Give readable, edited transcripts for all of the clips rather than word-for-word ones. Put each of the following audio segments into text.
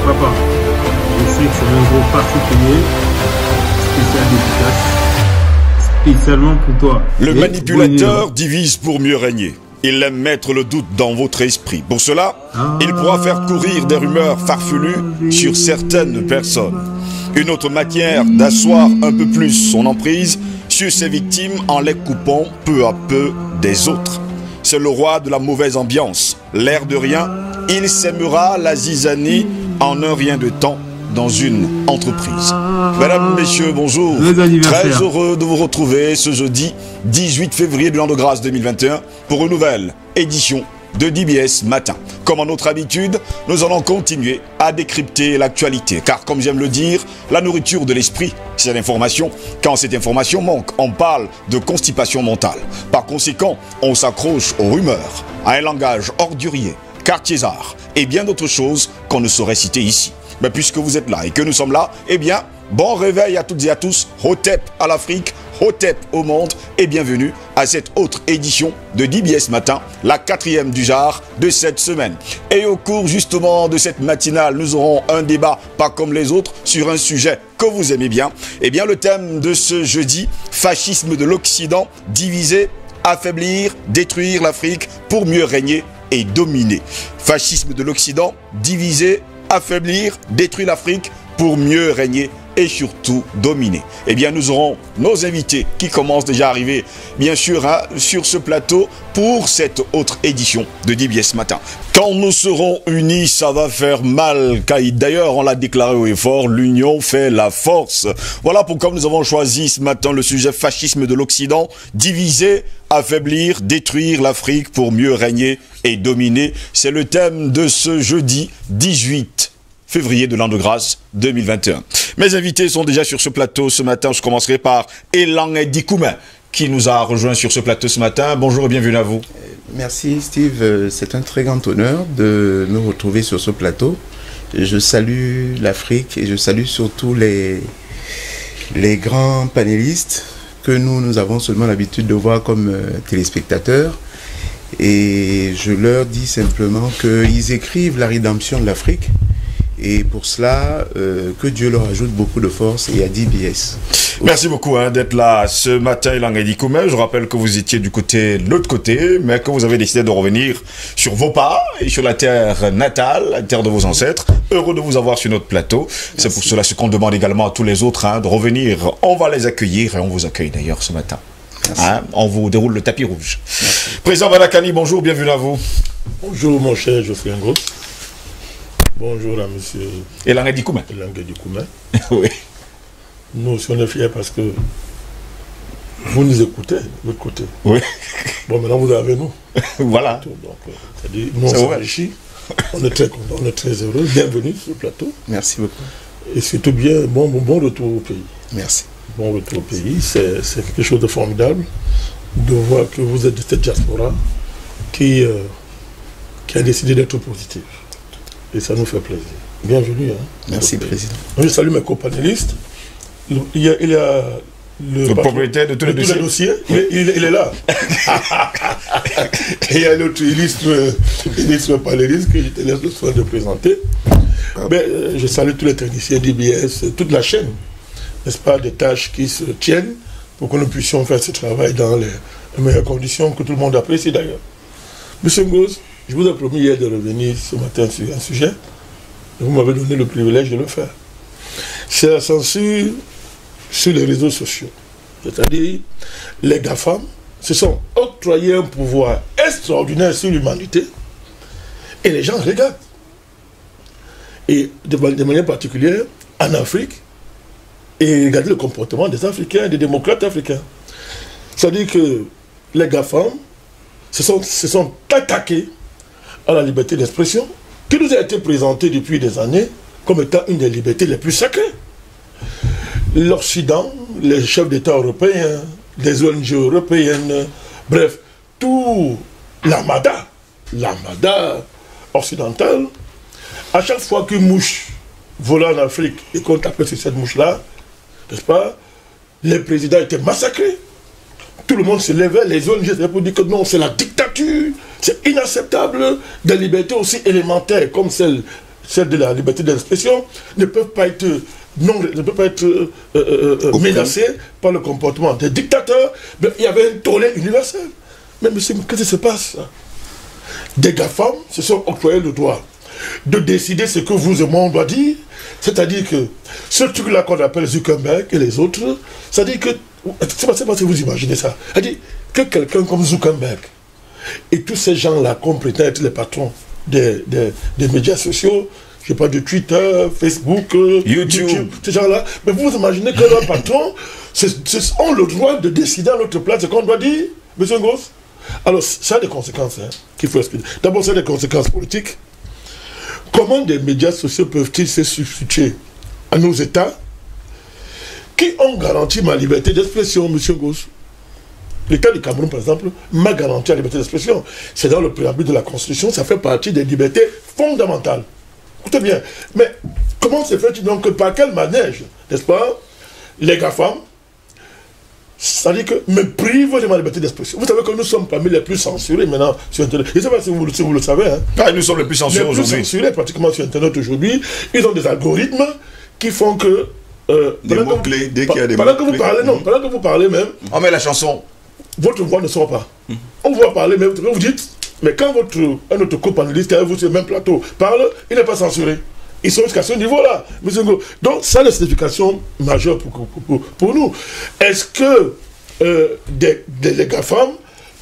Papa, je sais que c'est un gros particulier, spécial dédicace, spécialement pour toi. Le manipulateur divise pour mieux régner. Il aime mettre le doute dans votre esprit. Pour cela, il pourra faire courir des rumeurs farfelues sur certaines personnes. Une autre manière d'asseoir un peu plus son emprise sur ses victimes en les coupant peu à peu des autres. C'est le roi de la mauvaise ambiance. L'air de rien, il sèmera la zizanie en un rien de temps dans une entreprise. Mesdames, messieurs, bonjour. Très heureux de vous retrouver ce jeudi 18 février de l'an de grâce 2021 pour une nouvelle édition de DBS Matin. Comme à notre habitude, nous allons continuer à décrypter l'actualité. Car comme j'aime le dire, la nourriture de l'esprit, c'est l'information. Quand cette information manque, on parle de constipation mentale. Par conséquent, on s'accroche aux rumeurs, à un langage ordurier, quartiésard et bien d'autres choses qu'on ne saurait citer ici. Mais puisque vous êtes là et que nous sommes là, eh bien, bon réveil à toutes et à tous, Hotep à l'Afrique, Hotep au monde et bienvenue à cette autre édition de DBS Matin, la 4e du genre de cette semaine. Et au cours justement de cette matinale, nous aurons un débat pas comme les autres sur un sujet que vous aimez bien. Eh bien, le thème de ce jeudi, fascisme de l'Occident, diviser, affaiblir, détruire l'Afrique pour mieux régner et dominer. Fascisme de l'Occident, diviser, affaiblir, détruire l'Afrique pour mieux régner et surtout dominer. Eh bien, nous aurons nos invités qui commencent déjà à arriver, bien sûr, sur ce plateau pour cette autre édition de DBS Matin. Quand nous serons unis, ça va faire mal. D'ailleurs, on l'a déclaré haut et fort, l'union fait la force. Voilà pourquoi nous avons choisi ce matin le sujet fascisme de l'Occident, diviser, affaiblir, détruire l'Afrique pour mieux régner et dominer. C'est le thème de ce jeudi 18 février de l'an de grâce 2021. Mes invités sont déjà sur ce plateau ce matin. Je commencerai par Elan Dikoumé qui nous a rejoint sur ce plateau ce matin. Bonjour et bienvenue à vous. Merci Steve, c'est un très grand honneur de nous retrouver sur ce plateau. Je salue l'Afrique et je salue surtout les grands panélistes que nous avons seulement l'habitude de voir comme téléspectateurs. Et je leur dis simplement qu'ils écrivent la rédemption de l'Afrique. Et pour cela, que Dieu leur ajoute beaucoup de force et à DBS. Merci beaucoup d'être là ce matin, Elan Dikoumé. Je rappelle que vous étiez de l'autre côté, mais que vous avez décidé de revenir sur vos pas et sur la terre natale, la terre de vos ancêtres. Heureux de vous avoir sur notre plateau. C'est pour cela ce qu'on demande également à tous les autres de revenir. On va les accueillir et on vous accueille d'ailleurs ce matin. On vous déroule le tapis rouge. Merci. Président Vadakani, bonjour, bienvenue à vous. Bonjour mon cher Geoffrey Ngo. Bonjour à monsieur Elan Dikoumé. Oui. Nous aussi on est fiers parce que vous nous écoutez de l'autre côté. Oui. Bon, maintenant vous avez nous. Voilà. Donc, c'est-à-dire, nous on s'enrichit. On est très contents, on est très heureux. Bienvenue sur le plateau. Merci beaucoup. Et surtout bien, bon retour au pays. Merci. Bon retour au pays. C'est quelque chose de formidable de voir que vous êtes de cette diaspora qui a décidé d'être positive. Et ça nous fait plaisir. Bienvenue. Merci, Président. Je salue mes copanélistes. Il y a le propriétaire de tous les dossiers. Il est là. Et il y a l'autre illustre panéliste que je te laisse le soin de présenter. Je salue tous les techniciens d'IBS, toute la chaîne, n'est-ce pas, des tâches qui se tiennent pour que nous puissions faire ce travail dans les meilleures conditions que tout le monde apprécie d'ailleurs. Monsieur Ngoz, je vous ai promis hier de revenir ce matin sur un sujet. Vous m'avez donné le privilège de le faire. C'est la censure sur les réseaux sociaux. C'est-à-dire, les GAFAM se sont octroyés un pouvoir extraordinaire sur l'humanité et les gens regardent. Et de manière particulière, en Afrique, et regardez le comportement des Africains, des démocrates africains. C'est-à-dire que les GAFAM se sont attaqués à la liberté d'expression, qui nous a été présentée depuis des années comme étant une des libertés les plus sacrées. L'Occident, les chefs d'État européens, les ONG européennes, bref, tout l'armada occidentale, à chaque fois qu'une mouche volait en Afrique et qu'on tapait sur cette mouche-là, n'est-ce pas, les présidents étaient massacrés. Tout le monde se levait, les ONG pour dire que non, c'est la dictature, c'est inacceptable, des libertés aussi élémentaires comme celle celle de la liberté d'expression, ne peuvent pas être menacées par le comportement des dictateurs. Mais il y avait un tollé universel. Mais monsieur, qu'est-ce qui se passe? Des GAFAM se sont octroyés le droit de décider ce que vous et moi on doit dire. C'est-à-dire que ce truc-là qu'on appelle Zuckerberg et les autres, c'est-à-dire que, c'est pas si vous imaginez ça, c'est-à-dire que quelqu'un comme Zuckerberg et tous ces gens-là, comme prétendent être les patrons des médias sociaux, je ne sais pas, de Twitter, Facebook, YouTube, ces gens-là, mais vous imaginez que leurs patrons ont le droit de décider à notre place ce qu'on doit dire, monsieur Ngoz? Alors, ça a des conséquences qu'il faut expliquer. D'abord, ça a des conséquences politiques. Comment des médias sociaux peuvent-ils se substituer à nos États qui ont garanti ma liberté d'expression, monsieur Ngoz? L'État du Cameroun, par exemple, m'a garanti la liberté d'expression. C'est dans le préambule de la Constitution, ça fait partie des libertés fondamentales. Écoutez bien, mais comment se fait-il donc que par quel manège, n'est-ce pas, les GAFAM, c'est-à-dire que me privent de ma liberté d'expression. Vous savez que nous sommes parmi les plus censurés maintenant sur Internet. Je ne sais pas si vous le savez. Hein. Ah, nous sommes les plus censurés aujourd'hui. Les plus censurés pratiquement sur Internet aujourd'hui. Ils ont des algorithmes qui font que... des mots-clés, dès qu'il y a des mots-clés. Pendant que vous parlez même... On met la chanson. Votre voix ne sort pas. On va parler même, vous dites, mais quand un autre co-panéliste qui est avec vous sur le même plateau parle, il n'est pas censuré. Ils sont jusqu'à ce niveau-là. Donc, ça, la signification majeure pour nous. Est-ce que les GAFAM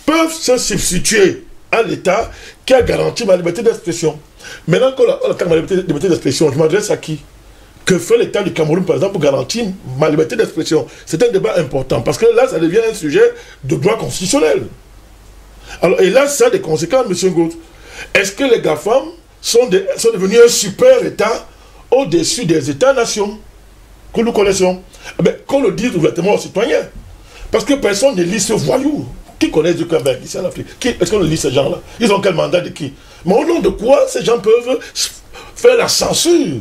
peuvent se substituer à l'État qui a garanti ma liberté d'expression? Maintenant que ma liberté d'expression, je m'adresse à qui? Que fait l'État du Cameroun, par exemple, pour garantir ma liberté d'expression? C'est un débat important, parce que là, ça devient un sujet de droit constitutionnel. Alors, et là, ça a des conséquences, M. Ngoz. Est-ce que les GAFAM sont devenus un super État au-dessus des États-nations que nous connaissons? Qu'on le dise ouvertement aux citoyens. Parce que personne ne lit ce voyou. Qui connaît Zuckerberg ici en Afrique? Est-ce qu'on lit ces gens-là? Ils ont quel mandat de qui? Mais au nom de quoi ces gens peuvent faire la censure?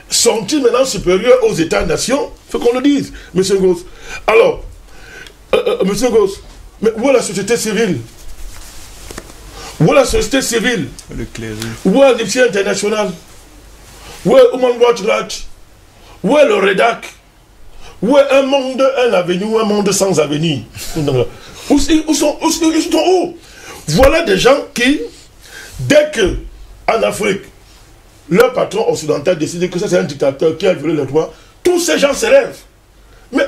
Sont-ils maintenant supérieurs aux États-nations? Il faut qu'on le dise, M. Ngoz. Alors, M. Ngoz, mais où est la société civile? Où est la société civile? Le clergé. Où est l'Amnesty International? Où est Human Rights Watch? Où est le REDAC? Où est un monde, un avenir, ou un monde sans avenir? Ils sont où? Voilà des gens qui, dès que, en Afrique, leur patron occidental décide que ça c'est un dictateur qui a violé les droits, tous ces gens se lèvent. Mais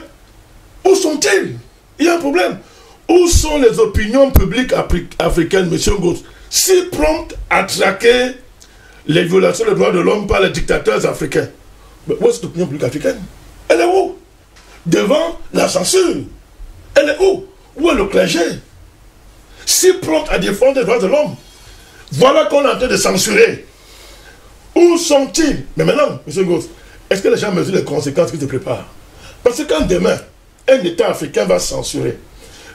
où sont-ils? Il y a un problème. Où sont les opinions publiques africaines, M. Ngoz, si promptes à traquer les violations des droits de l'homme par les dictateurs africains? Mais où est cette opinion publique africaine? Elle est où? Devant la censure. Elle est où? Où est le clergé? Si prompte à défendre les droits de l'homme. Voilà qu'on est en train de censurer. Où sont-ils? Mais maintenant, M. Ngoz, est-ce que les gens mesurent les conséquences qui se préparent? Parce que quand demain, un État africain va censurer,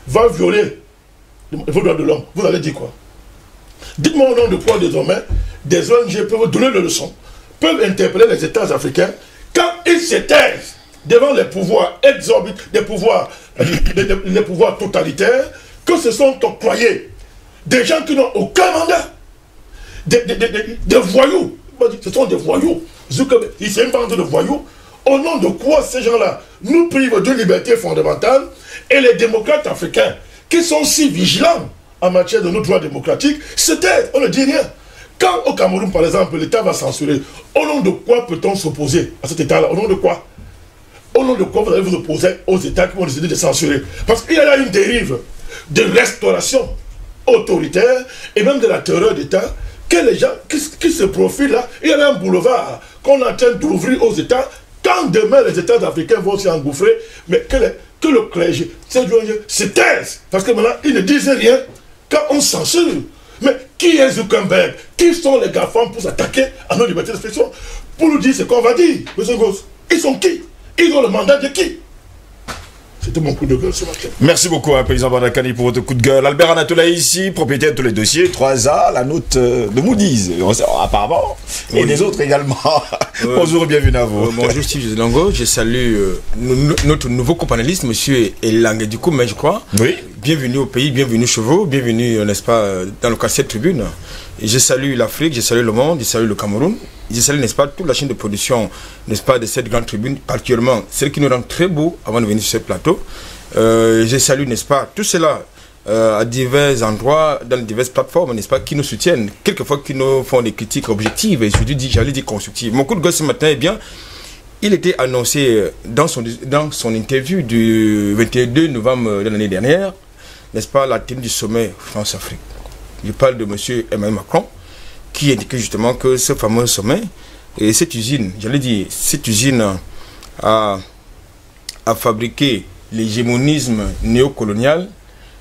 va violer les droits de l'homme, vous allez dire quoi? Dites-moi au nom de quoi désormais des ONG peuvent donner des leçons, peuvent interpeller les États africains quand ils se taisent devant les pouvoirs exorbitants, les pouvoirs totalitaires, que se sont octroyés des gens qui n'ont aucun mandat, des voyous. Ce sont des voyous. Ils sont une bande de voyous. Au nom de quoi ces gens-là nous privent de liberté fondamentale, et les démocrates africains qui sont si vigilants en matière de nos droits démocratiques se taisent, on ne dit rien. Quand au Cameroun, par exemple, l'État va censurer, au nom de quoi peut-on s'opposer à cet État-là? Au nom de quoi? Au nom de quoi vous allez vous opposer aux États qui vont décider de censurer? Parce qu'il y a là une dérive de restauration autoritaire et même de la terreur d'État que les gens qui se profilent là, il y a un boulevard qu'on est en train d'ouvrir aux États. Quand demain les États africains vont s'y engouffrer, mais que le clergé, se taisent, parce que maintenant ils ne disent rien quand on censure. Mais qui est Zuckerberg? Qui sont les GAFAM pour s'attaquer à nos libertés d'expression? Pour nous dire ce qu'on va dire, M. Ngoz. Ils sont qui? Ils ont le mandat de qui? C'était mon coup de gueule ce matin. Merci beaucoup, Paysan Bandakani, pour votre coup de gueule. Albert Anatola ici, propriétaire de tous les dossiers, 3A, la note de Moody's, apparemment, et des autres également. Bonjour et bienvenue à vous. Bonjour Steve Longo, je salue notre nouveau copanéliste, monsieur Elang, du coup, mais je crois. Oui. Bienvenue au pays, bienvenue chez vous, bienvenue, n'est-ce pas, dans le cas de cette tribune. Je salue l'Afrique, je salue le monde, je salue le Cameroun. Je salue, n'est-ce pas, toute la chaîne de production, n'est-ce pas, de cette grande tribune, particulièrement celle qui nous rend très beau avant de venir sur ce plateau. Je salue, n'est-ce pas, tout cela à divers endroits, dans diverses plateformes, n'est-ce pas, qui nous soutiennent, quelquefois qui nous font des critiques objectives et j'allais dire constructives. Mon coup de gueule ce matin, eh bien, il était annoncé dans son interview du 22 novembre de l'année dernière, n'est-ce pas, la tenue du sommet France-Afrique. Je parle de M. Emmanuel Macron, qui indiquait justement que ce fameux sommet, et cette usine, j'allais dire, cette usine a fabriqué l'hégémonisme néocolonial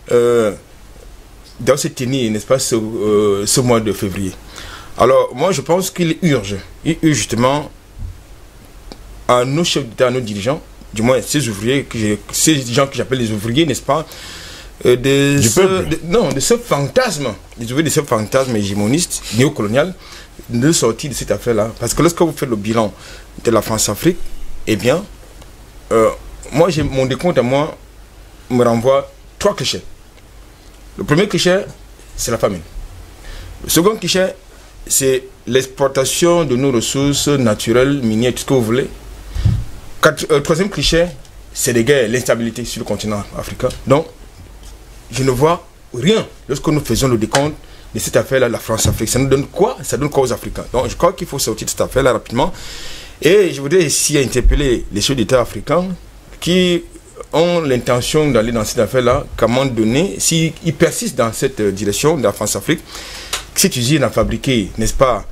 dans cette tenue, n'est-ce pas, ce mois de février. Alors, moi, je pense qu'il urge justement à nos chefs d'État, à nos dirigeants, du moins ces ouvriers, ces gens que j'appelle les ouvriers, n'est-ce pas, de ce fantasme, de ce fantasme hégémoniste, néocolonial, de sortir de cette affaire-là. Parce que lorsque vous faites le bilan de la France-Afrique, eh bien, moi, mon décompte à moi me renvoie 3 clichés. Le premier cliché, c'est la famine. Le second cliché, c'est l'exploitation de nos ressources naturelles, minières, tout ce que vous voulez. Troisième cliché, c'est les guerres, l'instabilité sur le continent africain. Donc, je ne vois rien lorsque nous faisons le décompte de cette affaire-là, la France-Afrique. Ça nous donne quoi? Ça donne quoi aux Africains? Donc, je crois qu'il faut sortir de cette affaire-là rapidement. Et je voudrais ici interpeller les chefs d'État africains qui ont l'intention d'aller dans cette affaire-là, qu'à un moment donné, s'ils persistent dans cette direction de la France-Afrique, cette usine a fabriqué, n'est-ce pas,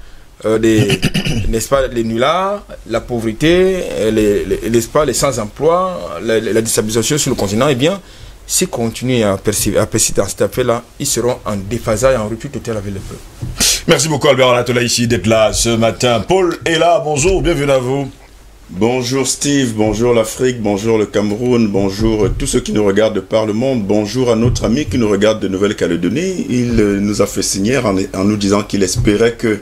n'est-ce pas, les nullards, la pauvreté, les sans-emploi, la déstabilisation sur le continent, eh bien, s'ils continuent à persister dans cette affaire-là, ils seront en déphasage et en rupture totale avec le peuple. Merci beaucoup Albert Anatola ici d'être là ce matin. Paul est là, bonjour, bienvenue à vous. Bonjour Steve, bonjour l'Afrique, bonjour le Cameroun, bonjour tous ceux qui nous regardent de par le monde, bonjour à notre ami qui nous regarde de Nouvelle-Calédonie. Il nous a fait signer en nous disant qu'il espérait que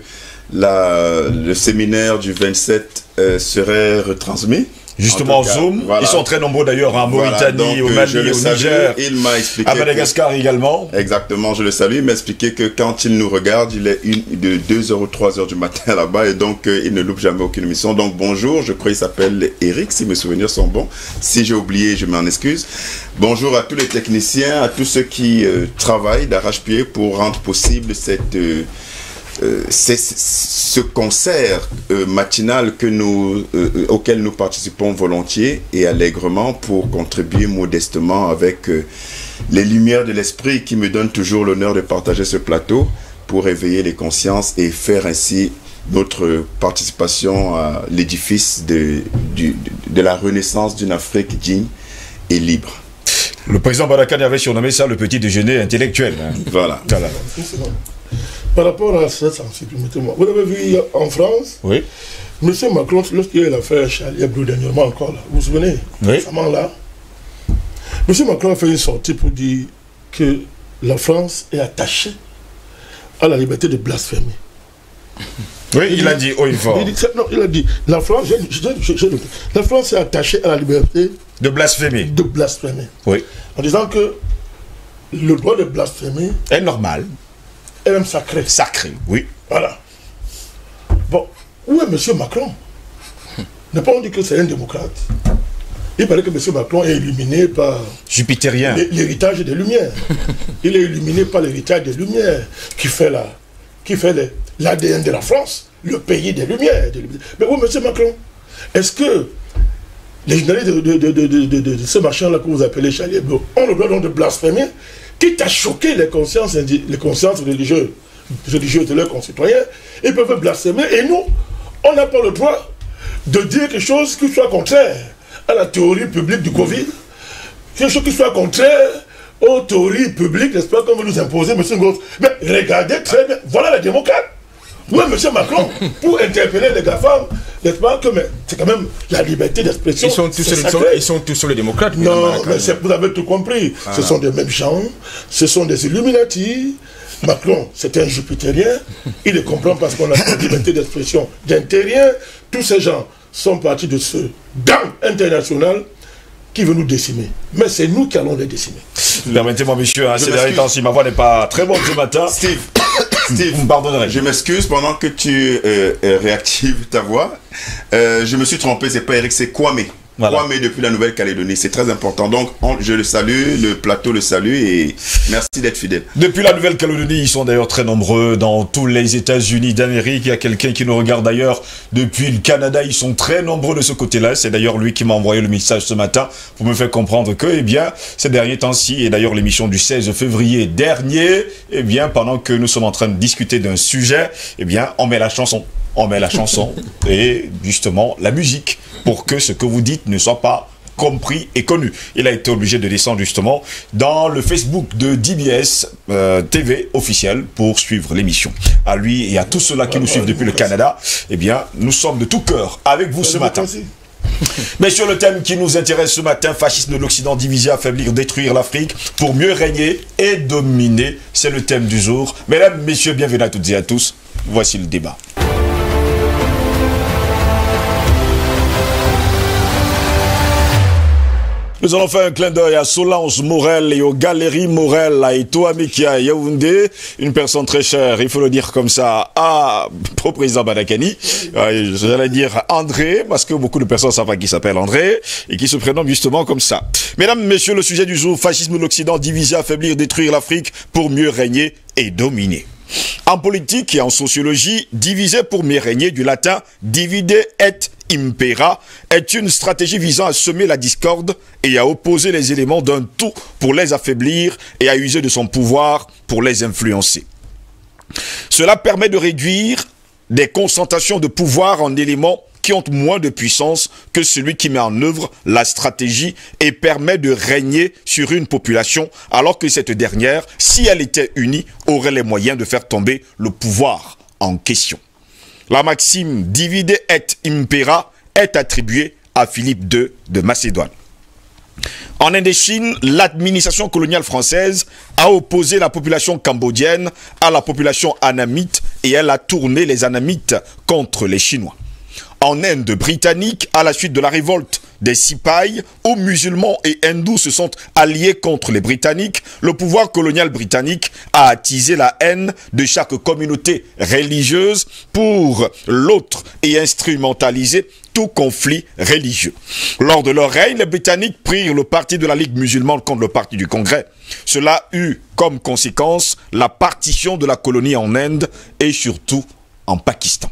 le séminaire du 27 serait retransmis. Justement en Zoom, voilà. Ils sont très nombreux d'ailleurs en Mauritanie, au Mali, au Niger, il m'a expliqué à Madagascar également. Exactement, je le salue, il m'a expliqué que quand il nous regarde, il est de 2h ou 3h du matin là-bas et donc il ne loupe jamais aucune émission. Donc bonjour, je crois qu'il s'appelle Eric, si mes souvenirs sont bons. Si j'ai oublié, je m'en excuse. Bonjour à tous les techniciens, à tous ceux qui travaillent d'arrache-pied pour rendre possible ce concert matinal auquel nous participons volontiers et allègrement pour contribuer modestement avec les lumières de l'esprit qui me donnent toujours l'honneur de partager ce plateau pour éveiller les consciences et faire ainsi notre participation à l'édifice de la renaissance d'une Afrique digne et libre. Le président Barkhane avait surnommé ça le petit déjeuner intellectuel. Hein. Voilà. Par rapport à cette sensibilité, vous avez vu en France, oui. M. Macron, lorsqu'il a fait Charlie Hebdo dernièrement encore, là, vous vous souvenez, oui. Récemment là, M. Macron a fait une sortie pour dire que la France est attachée à la liberté de blasphémer. Oui, il a dit haut et fort. Non, il a dit, la France, la France est attachée à la liberté de blasphémer. De blasphémer. Oui. En disant que le droit de blasphémer est normal. Et même sacré. Sacré, oui. Voilà. Bon, où est M. Macron? Ne pas on dit que c'est un démocrate. Il paraît que M. Macron est illuminé par Jupitérien. L'héritage des Lumières. Il est illuminé par l'héritage des Lumières qui fait l'ADN de la France, le pays des Lumières. Mais où M. Macron? Est-ce que les journalistes de ce machin-là que vous appelez Charlie Hebdo ont le droit donc de blasphémer, quitte à choquer les consciences religieuses de leurs concitoyens? Ils peuvent blasphémer et nous, on n'a pas le droit de dire quelque chose qui soit contraire à la théorie publique du Covid, quelque chose qui soit contraire aux théories publiques, n'est-ce pas, comme vous nous imposez, M. Ngoz. Mais regardez très bien, voilà la démocrate. Oui, M. Macron, pour interpeller les GAFAM, n'est-ce pas, que c'est quand même la liberté d'expression. Ils sont tous sur les démocrates. Non, mais vous avez tout compris. Voilà. Ce sont des mêmes gens, ce sont des Illuminati. Macron, c'est un Jupitérien. Il les comprend parce qu'on a la liberté d'expression d'un terrien. Tous ces gens sont partis de ce gang international qui veut nous décimer. Mais c'est nous qui allons les décimer. Permettez-moi, monsieur, ces derniers temps, si ma voix n'est pas très bonne ce matin. Steve, vous me pardonnerez. Je m'excuse pendant que tu réactives ta voix. Je me suis trompé, c'est pas Eric, c'est Kwame. Voilà. Kwame depuis la Nouvelle-Calédonie, c'est très important. Donc, je le salue, le plateau le salue et merci d'être fidèle. Depuis la Nouvelle-Calédonie, ils sont d'ailleurs très nombreux dans tous les États-Unis d'Amérique. Il y a quelqu'un qui nous regarde d'ailleurs depuis le Canada. Ils sont très nombreux de ce côté-là. C'est d'ailleurs lui qui m'a envoyé le message ce matin pour me faire comprendre que, eh bien, ces derniers temps-ci, et d'ailleurs l'émission du 16 février dernier, eh bien, pendant que nous sommes en train de discuter d'un sujet, eh bien, on met la chanson. On met la chanson et justement la musique pour que ce que vous dites ne soit pas compris et connu. Il a été obligé de descendre justement dans le Facebook de DBS TV officiel pour suivre l'émission. À lui et à tous ceux-là qui nous suivent depuis le Canada, eh bien, nous sommes de tout cœur avec vous ce matin. Mais sur le thème qui nous intéresse ce matin, fascisme de l'Occident, diviser, affaiblir, détruire l'Afrique pour mieux régner et dominer, c'est le thème du jour. Mesdames, messieurs, bienvenue à toutes et à tous. Voici le débat. Nous allons faire un clin d'œil à Solange Morel et aux Galeries Morel à Etoameki à Yaoundé, une personne très chère, il faut le dire comme ça, au président Badakani, j'allais dire André, parce que beaucoup de personnes savent pas qui s'appelle André, et qui se prénomme justement comme ça. Mesdames, messieurs, le sujet du jour, fascisme de l'Occident, diviser, affaiblir, détruire l'Afrique pour mieux régner et dominer. En politique et en sociologie, diviser pour mieux régner, du latin divide et impera, est une stratégie visant à semer la discorde et à opposer les éléments d'un tout pour les affaiblir et à user de son pouvoir pour les influencer. Cela permet de réduire des concentrations de pouvoir en éléments qui ont moins de puissance que celui qui met en œuvre la stratégie et permet de régner sur une population alors que cette dernière, si elle était unie, aurait les moyens de faire tomber le pouvoir en question. La maxime « divide et impera » est attribuée à Philippe II de Macédoine. En Indochine, l'administration coloniale française a opposé la population cambodgienne à la population annamite et elle a tourné les annamites contre les Chinois. En Inde britannique, à la suite de la révolte des Sipais, où musulmans et hindous se sont alliés contre les Britanniques, le pouvoir colonial britannique a attisé la haine de chaque communauté religieuse pour l'autre et instrumentalisé tout conflit religieux. Lors de leur règne, les Britanniques prirent le parti de la Ligue musulmane contre le parti du Congrès. Cela eut comme conséquence la partition de la colonie en Inde et surtout en Pakistan.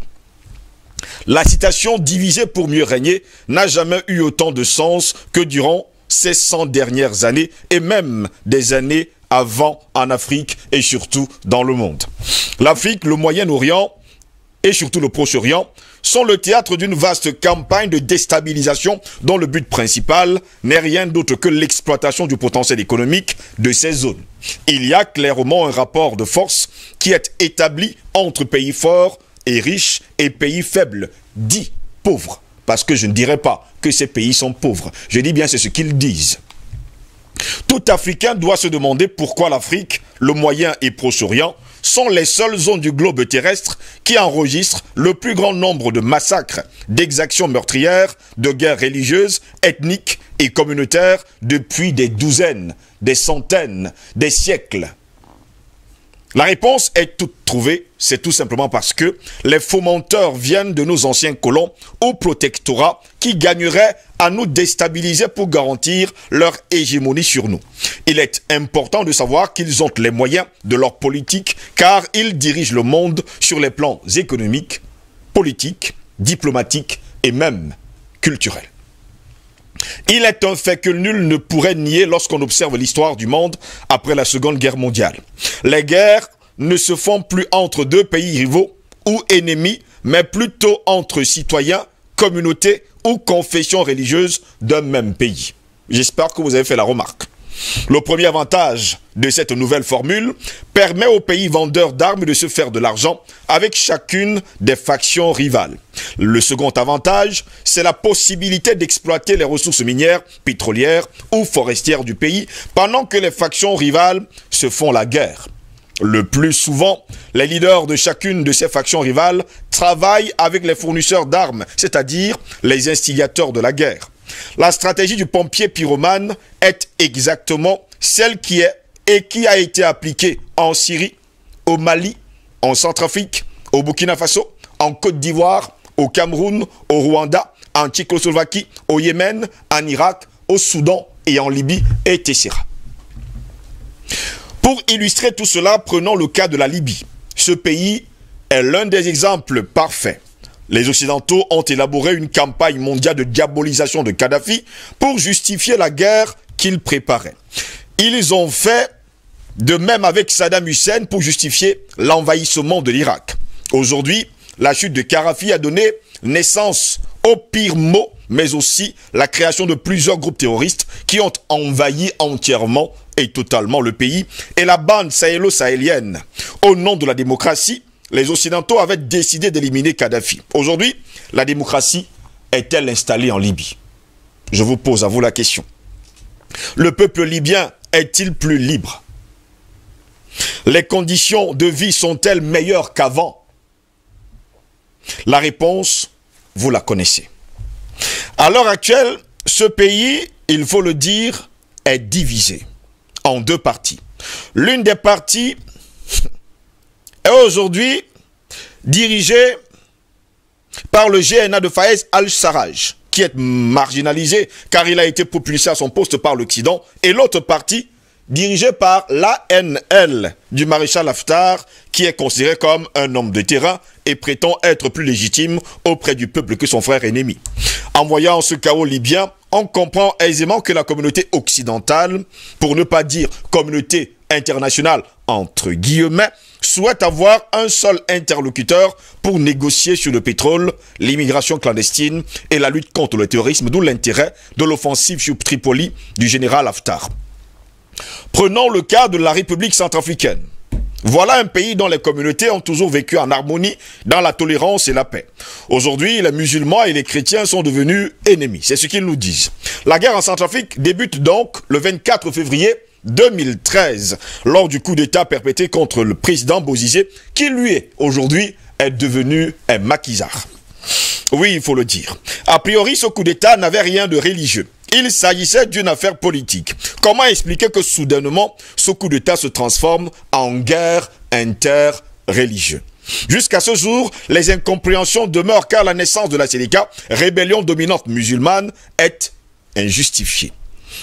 La citation « diviser pour mieux régner » n'a jamais eu autant de sens que durant ces 100 dernières années et même des années avant en Afrique et surtout dans le monde. L'Afrique, le Moyen-Orient et surtout le Proche-Orient sont le théâtre d'une vaste campagne de déstabilisation dont le but principal n'est rien d'autre que l'exploitation du potentiel économique de ces zones. Il y a clairement un rapport de force qui est établi entre pays forts et riches et pays faibles, dits pauvres. Parce que je ne dirais pas que ces pays sont pauvres. Je dis bien c'est ce qu'ils disent. Tout Africain doit se demander pourquoi l'Afrique, le Moyen et Proche-Orient sont les seules zones du globe terrestre qui enregistrent le plus grand nombre de massacres, d'exactions meurtrières, de guerres religieuses, ethniques et communautaires depuis des douzaines, des centaines, des siècles. La réponse est toute trouvée, c'est tout simplement parce que les fomenteurs viennent de nos anciens colons au protectorat qui gagneraient à nous déstabiliser pour garantir leur hégémonie sur nous. Il est important de savoir qu'ils ont les moyens de leur politique car ils dirigent le monde sur les plans économiques, politiques, diplomatiques et même culturels. Il est un fait que nul ne pourrait nier lorsqu'on observe l'histoire du monde après la Seconde Guerre mondiale. Les guerres ne se font plus entre deux pays rivaux ou ennemis, mais plutôt entre citoyens, communautés ou confessions religieuses d'un même pays. J'espère que vous avez fait la remarque. Le premier avantage de cette nouvelle formule permet aux pays vendeurs d'armes de se faire de l'argent avec chacune des factions rivales. Le second avantage, c'est la possibilité d'exploiter les ressources minières, pétrolières ou forestières du pays pendant que les factions rivales se font la guerre. Le plus souvent, les leaders de chacune de ces factions rivales travaillent avec les fournisseurs d'armes, c'est-à-dire les instigateurs de la guerre. La stratégie du pompier pyromane est exactement celle qui a été appliquée en Syrie, au Mali, en Centrafrique, au Burkina Faso, en Côte d'Ivoire, au Cameroun, au Rwanda, en Tchécoslovaquie, au Yémen, en Irak, au Soudan et en Libye, etc. Pour illustrer tout cela, prenons le cas de la Libye. Ce pays est l'un des exemples parfaits. Les Occidentaux ont élaboré une campagne mondiale de diabolisation de Kadhafi pour justifier la guerre qu'ils préparaient. Ils ont fait de même avec Saddam Hussein pour justifier l'envahissement de l'Irak. Aujourd'hui, la chute de Kadhafi a donné naissance aux pires maux, mais aussi la création de plusieurs groupes terroristes qui ont envahi entièrement et totalement le pays et la bande sahélo-sahélienne. Au nom de la démocratie, les Occidentaux avaient décidé d'éliminer Kadhafi. Aujourd'hui, la démocratie est-elle installée en Libye? Je vous pose à vous la question. Le peuple libyen est-il plus libre? Les conditions de vie sont-elles meilleures qu'avant? La réponse, vous la connaissez. À l'heure actuelle, ce pays, il faut le dire, est divisé en deux parties. L'une des parties est aujourd'hui dirigée par le GNA de Fayez al-Sarraj, qui est marginalisé car il a été propulsé à son poste par l'Occident, et l'autre partie dirigée par l'ANL du maréchal Haftar, qui est considéré comme un homme de terrain et prétend être plus légitime auprès du peuple que son frère ennemi. En voyant ce chaos libyen, on comprend aisément que la communauté occidentale, pour ne pas dire communauté internationale entre guillemets, souhaite avoir un seul interlocuteur pour négocier sur le pétrole, l'immigration clandestine et la lutte contre le terrorisme, d'où l'intérêt de l'offensive sur Tripoli du général Haftar. Prenons le cas de la République centrafricaine. Voilà un pays dont les communautés ont toujours vécu en harmonie, dans la tolérance et la paix. Aujourd'hui, les musulmans et les chrétiens sont devenus ennemis. C'est ce qu'ils nous disent. La guerre en Centrafrique débute donc le 24 février 2013, lors du coup d'État perpétré contre le président Bozizé, qui lui, aujourd'hui, est devenu un maquisard. Oui, il faut le dire. A priori, ce coup d'État n'avait rien de religieux. Il s'agissait d'une affaire politique. Comment expliquer que soudainement, ce coup d'État se transforme en guerre interreligieuse? Jusqu'à ce jour, les incompréhensions demeurent car la naissance de la Séléka, rébellion dominante musulmane, est injustifiée.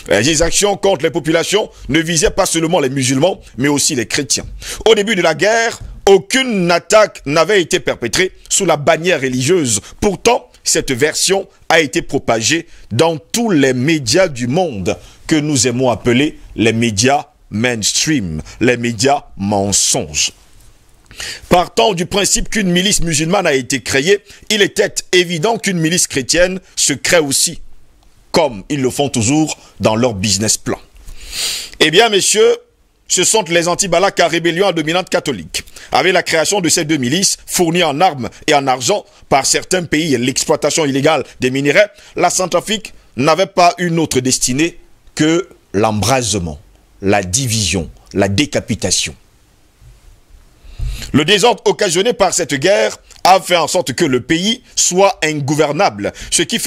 Les exactions contre les populations ne visaient pas seulement les musulmans, mais aussi les chrétiens. Au début de la guerre, aucune attaque n'avait été perpétrée sous la bannière religieuse. Pourtant, cette version a été propagée dans tous les médias du monde que nous aimons appeler les médias mainstream, les médias mensonges. Partant du principe qu'une milice musulmane a été créée, il était évident qu'une milice chrétienne se crée aussi, comme ils le font toujours dans leur business plan. Eh bien, messieurs, ce sont les anti-Balaka rébellions à dominante catholique. Avec la création de ces deux milices, fournies en armes et en argent par certains pays et l'exploitation illégale des minéraux, la Centrafrique n'avait pas une autre destinée que l'embrasement, la division, la décapitation. Le désordre occasionné par cette guerre a fait en sorte que le pays soit ingouvernable, ce qui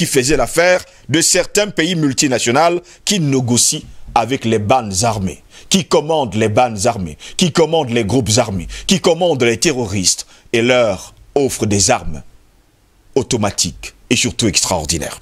faisait l'affaire de certains pays multinationaux qui négocient avec les bandes armées, qui commandent les bandes armées, qui commandent les groupes armés, qui commandent les terroristes et leur offrent des armes automatiques et surtout extraordinaires.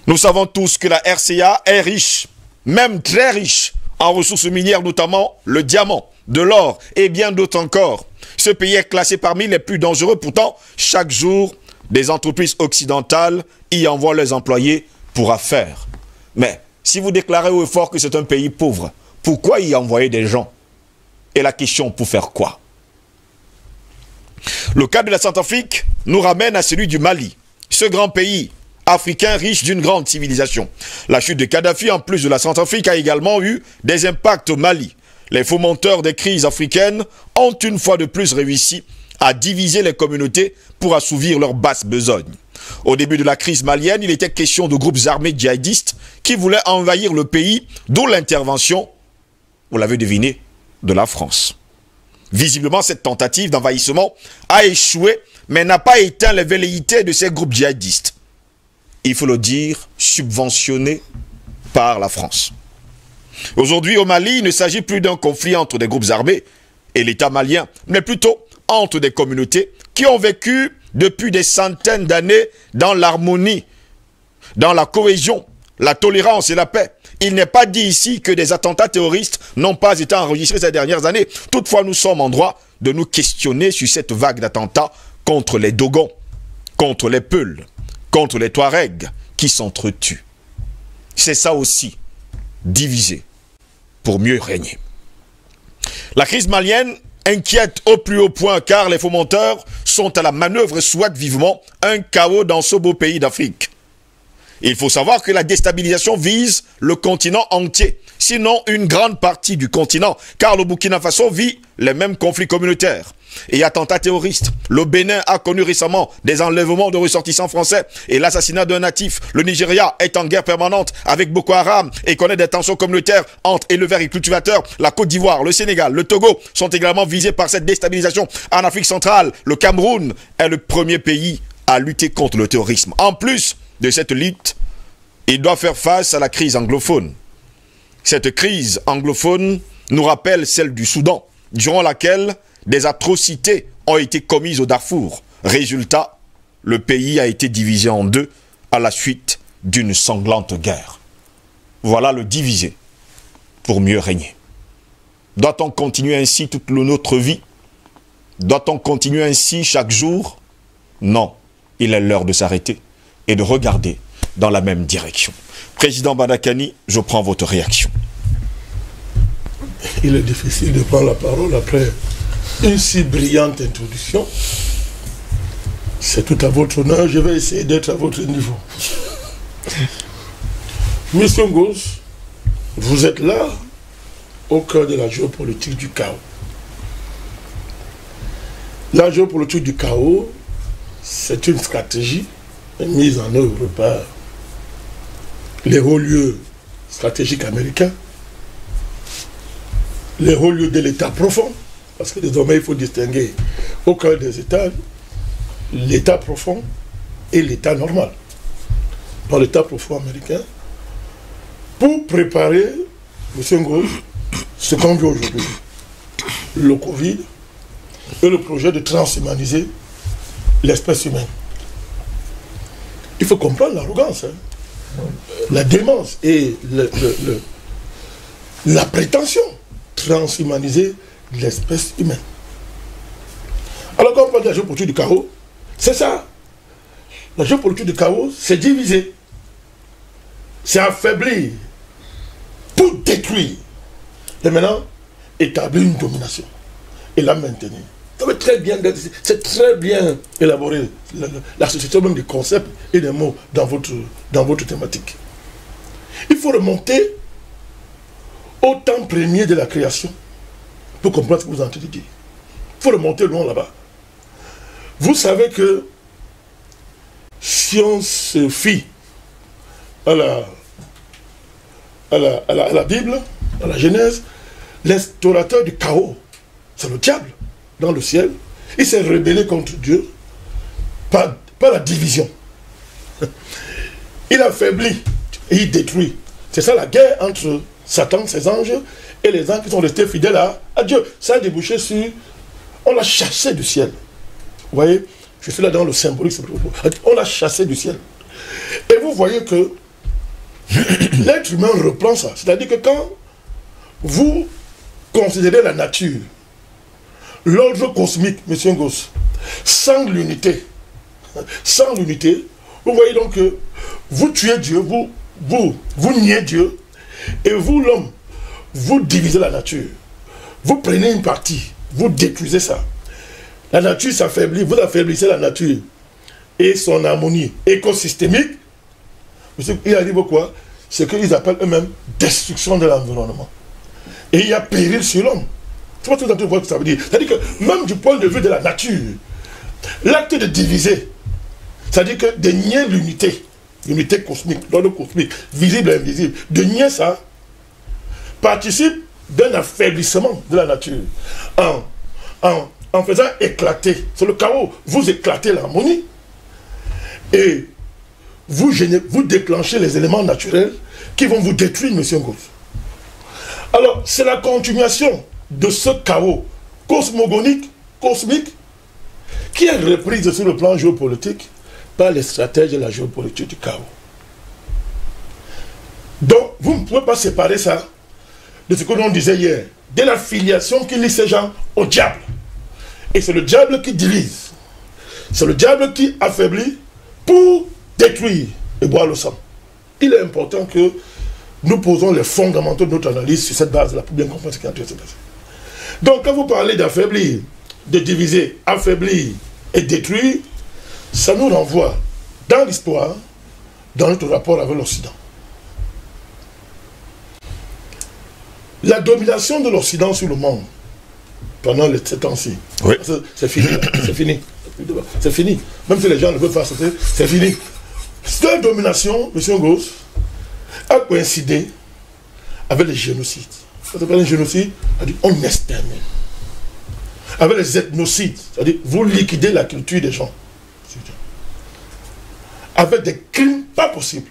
Nous savons tous que la RCA est riche, même très riche, en ressources minières, notamment le diamant, de l'or et bien d'autres encore. Ce pays est classé parmi les plus dangereux. Pourtant, chaque jour, des entreprises occidentales y envoient leurs employés pour affaires. Mais si vous déclarez haut et fort que c'est un pays pauvre, pourquoi y envoyer des gens? Et la question, pour faire quoi? Le cas de la Centrafrique nous ramène à celui du Mali, ce grand pays africain riche d'une grande civilisation. La chute de Kadhafi, en plus de la Centrafrique, a également eu des impacts au Mali. Les fomenteurs des crises africaines ont une fois de plus réussi à diviser les communautés pour assouvir leurs basses besognes. Au début de la crise malienne, il était question de groupes armés djihadistes qui voulaient envahir le pays, d'où l'intervention, vous l'avez deviné, de la France. Visiblement, cette tentative d'envahissement a échoué, mais n'a pas éteint les velléités de ces groupes djihadistes. il faut le dire, subventionnés par la France. Aujourd'hui, au Mali, il ne s'agit plus d'un conflit entre des groupes armés et l'État malien, mais plutôt entre des communautés qui ont vécu depuis des centaines d'années dans l'harmonie, dans la cohésion, la tolérance et la paix. Il n'est pas dit ici que des attentats terroristes n'ont pas été enregistrés ces dernières années. Toutefois, nous sommes en droit de nous questionner sur cette vague d'attentats contre les Dogons, contre les Peuls, contre les Touaregs qui s'entretuent. C'est ça aussi, diviser pour mieux régner. La crise malienne inquiète au plus haut point car les fomenteurs sont à la manœuvre et souhaitent vivement un chaos dans ce beau pays d'Afrique. Il faut savoir que la déstabilisation vise le continent entier, sinon une grande partie du continent, car le Burkina Faso vit les mêmes conflits communautaires et attentats terroristes. Le Bénin a connu récemment des enlèvements de ressortissants français et l'assassinat d'un natif. Le Nigeria est en guerre permanente avec Boko Haram et connaît des tensions communautaires entre éleveurs et cultivateurs. La Côte d'Ivoire, le Sénégal, le Togo sont également visés par cette déstabilisation. En Afrique centrale, le Cameroun est le premier pays à lutter contre le terrorisme. En plus de cette lutte, il doit faire face à la crise anglophone. Cette crise anglophone nous rappelle celle du Soudan, durant laquelle des atrocités ont été commises au Darfour. Résultat, le pays a été divisé en deux à la suite d'une sanglante guerre. Voilà le diviser pour mieux régner. Doit-on continuer ainsi toute notre vie? Doit-on continuer ainsi chaque jour? Non, il est l'heure de s'arrêter et de regarder dans la même direction. Président Badakani, je prends votre réaction. Il est difficile de prendre la parole après une si brillante introduction. C'est tout à votre honneur, je vais essayer d'être à votre niveau. Monsieur Ngos, vous êtes là au cœur de la géopolitique du chaos. La géopolitique du chaos, c'est une stratégie mise en œuvre par les hauts lieux stratégiques américains, les hauts lieux de l'État profond, parce que désormais il faut distinguer au cœur des États l'État profond et l'État normal. Dans l'État profond américain, pour préparer, M. Ngos, ce qu'on vit aujourd'hui, le Covid et le projet de transhumaniser l'espèce humaine. Il faut comprendre l'arrogance, hein, la démence et la prétention transhumaniser l'espèce humaine. Alors quand on parle de la géopolitique du chaos, c'est ça. La géopolitique du chaos, c'est diviser, c'est affaiblir pour détruire et maintenant établir une domination et la maintenir. C'est très bien élaboré, la société même des concepts et des mots dans votre thématique. Il faut remonter au temps premier de la création pour comprendre ce que vous entendez dire. Il faut remonter loin là-bas. Vous savez que si on se fie à la Bible, à la Genèse, l'instaurateur du chaos, c'est le diable dans le ciel. Il s'est rebellé contre Dieu par la division. Il affaiblit et il détruit. C'est ça la guerre entre Satan, ses anges, et les anges qui sont restés fidèles à Dieu. Ça a débouché sur... On l'a chassé du ciel. Vous voyez, je suis là dans le symbolisme. On l'a chassé du ciel. Et vous voyez que l'être humain reprend ça. C'est-à-dire que quand vous considérez la nature, l'ordre cosmique, M. Ngos, sans l'unité, vous voyez donc que vous tuez Dieu, vous niez Dieu, et vous, l'homme, vous divisez la nature. Vous prenez une partie, vous détruisez ça. La nature s'affaiblit, vous affaiblissez la nature et son harmonie écosystémique. Il arrive quoi? C'est qu'ils appellent eux-mêmes destruction de l'environnement. Et il y a péril sur l'homme. C'est pas tout à fait ce que ça veut dire. C'est-à-dire que même du point de vue de la nature, l'acte de diviser, c'est-à-dire que de nier l'unité cosmique, l'ordre cosmique, visible et invisible, de nier ça, participe d'un affaiblissement de la nature. En faisant éclater, c'est le chaos, vous éclatez l'harmonie et vous déclenchez les éléments naturels qui vont vous détruire, monsieur Ngos. Alors, c'est la continuation de ce chaos cosmogonique, cosmique, qui est reprise sur le plan géopolitique par les stratèges de la géopolitique du chaos. Donc, vous ne pouvez pas séparer ça de ce que l'on disait hier, de la filiation qui lie ces gens au diable. Et c'est le diable qui divise. C'est le diable qui affaiblit pour détruire et boire le sang. Il est important que nous posons les fondamentaux de notre analyse sur cette base-là pour bien comprendre ce qui est en train de se passer. Donc, quand vous parlez d'affaiblir, de diviser, affaiblir et détruire, ça nous renvoie dans l'histoire, dans notre rapport avec l'Occident. La domination de l'Occident sur le monde pendant les 7 ans-ci, oui. C'est fini, c'est fini. C'est fini. Même si les gens ne veulent pas sauter, c'est fini. Cette domination, M. Ngos, a coïncidé avec les génocides. Ça s'appelle un génocide, c'est-à-dire on extermine. Avec les ethnocides, c'est-à-dire vous liquidez la culture des gens. Avec des crimes pas possibles.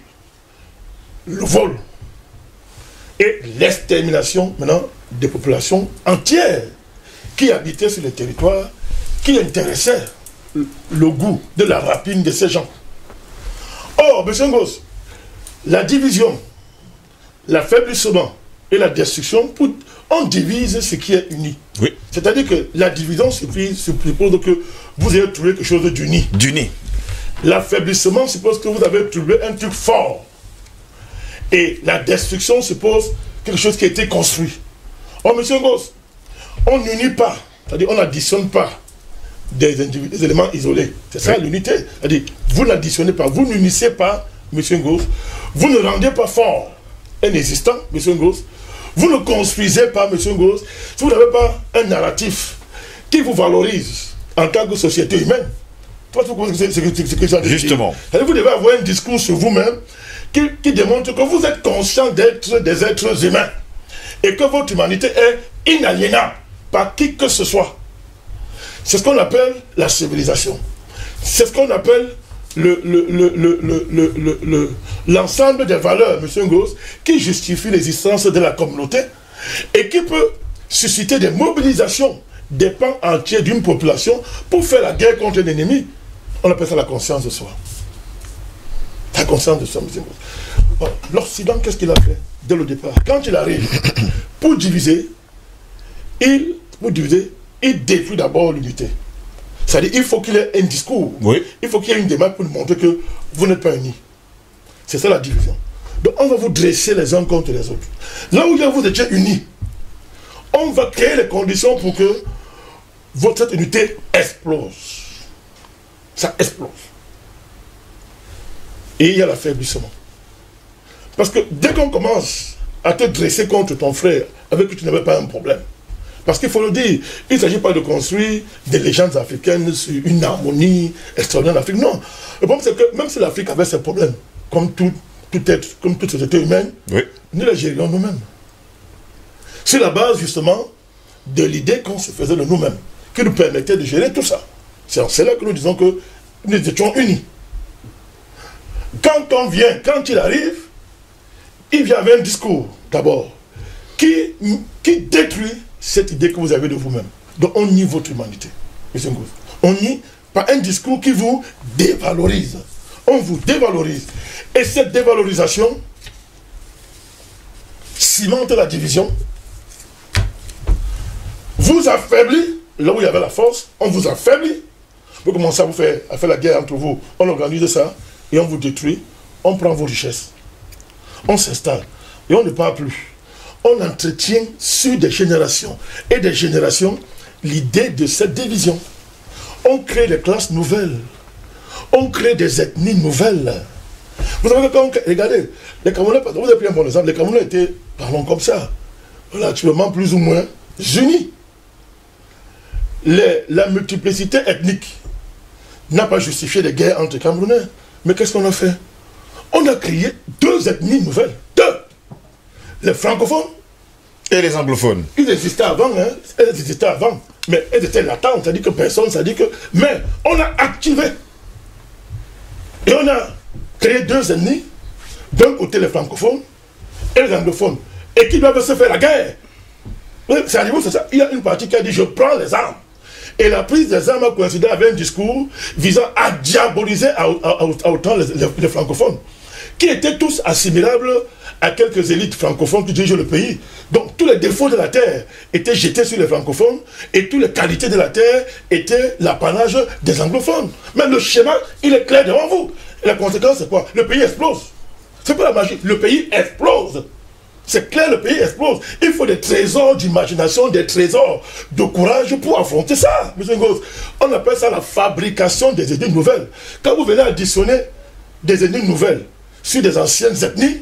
Le vol. Et l'extermination, maintenant, des populations entières qui habitaient sur les territoires, qui intéressaient le goût de la rapine de ces gens. Or, M. Ngos, la division, l'affaiblissement et la destruction, on divise ce qui est uni. Oui. C'est-à-dire que la division suppose que vous avez trouvé quelque chose d'uni. D'uni. L'affaiblissement suppose que vous avez trouvé un truc fort. Et la destruction suppose quelque chose qui a été construit. Or, M. Ngos, on n'unit pas, c'est-à-dire on n'additionne pas des éléments isolés. C'est ça l'unité. C'est-à-dire, vous n'additionnez pas, vous n'unissez pas, M. Ngos, vous ne rendez pas fort un existant, M. Ngos, vous ne construisez pas, M. Ngos, si vous n'avez pas un narratif qui vous valorise en tant que société humaine. Justement. Vous devez avoir un discours sur vous-même qui démontre que vous êtes conscient d'être des êtres humains et que votre humanité est inaliénable par qui que ce soit. C'est ce qu'on appelle la civilisation. C'est ce qu'on appelle l'ensemble des valeurs, M. Ngos, qui justifie l'existence de la communauté et qui peut susciter des mobilisations des pans entiers d'une population pour faire la guerre contre l'ennemi. On appelle ça la conscience de soi. La conscience de soi, M. Ngos. L'Occident, qu'est-ce qu'il a fait dès le départ? Quand il arrive pour diviser, il détruit d'abord l'unité. C'est-à-dire qu'il faut qu'il ait un discours. Oui. Il faut qu'il y ait une démarche pour nous montrer que vous n'êtes pas unis. C'est ça la division. Donc on va vous dresser les uns contre les autres. Là où vous étiez unis, on va créer les conditions pour que votre unité explose. Ça explose. Et il y a l'affaiblissement. Parce que dès qu'on commence à te dresser contre ton frère avec qui tu n'avais pas un problème, parce qu'il faut le dire, il ne s'agit pas de construire des légendes africaines sur une harmonie extraordinaire en Afrique. Non. Le problème, c'est que même si l'Afrique avait ses problèmes, comme tout être, comme toute société humaine, oui, nous les gérions nous-mêmes. C'est la base, justement, de l'idée qu'on se faisait de nous-mêmes, qui nous permettait de gérer tout ça. C'est là que nous disons que nous étions unis. Quand on vient, quand il arrive, il vient avec un discours, d'abord, qui détruit cette idée que vous avez de vous-même. Donc on nie votre humanité. On nie par un discours qui vous dévalorise. On vous dévalorise. Et cette dévalorisation cimente la division, vous affaiblit, là où il y avait la force, on vous affaiblit. Vous commencez à faire la guerre entre vous, on organise ça, et on vous détruit, on prend vos richesses. On s'installe, et on ne parle plus. On entretient sur des générations et des générations l'idée de cette division. On crée des classes nouvelles. On crée des ethnies nouvelles. Vous savez, regardez, les Camerounais, vous avez pris un bon exemple, les Camerounais étaient, parlons comme ça, relativement plus ou moins unis. La multiplicité ethnique n'a pas justifié des guerres entre Camerounais. Mais qu'est-ce qu'on a fait? On a créé 2 ethnies nouvelles. 2. Les francophones et les anglophones. Ils existaient avant, hein. Elles existaient avant. Mais elles étaient latentes, c'est-à-dire que personne, c'est-à-dire que... Mais on a activé. Et on a créer deux ennemis, d'un côté les francophones et les anglophones, et qui doivent se faire la guerre. C'est arrivé, c'est ça. Il y a une partie qui a dit je prends les armes. Et la prise des armes a coïncidé avec un discours visant à diaboliser à autant les francophones, qui étaient tous assimilables à quelques élites francophones qui dirigent le pays. Donc tous les défauts de la terre étaient jetés sur les francophones et toutes les qualités de la terre étaient l'apanage des anglophones. Mais le schéma, il est clair devant vous. Et la conséquence, c'est quoi? Le pays explose. C'est pas la magie, le pays explose. C'est clair, le pays explose. Il faut des trésors d'imagination, des trésors de courage pour affronter ça. Monsieur Ngoz, on appelle ça la fabrication des ethnies nouvelles. Quand vous venez additionner des ethnies nouvelles sur des anciennes ethnies,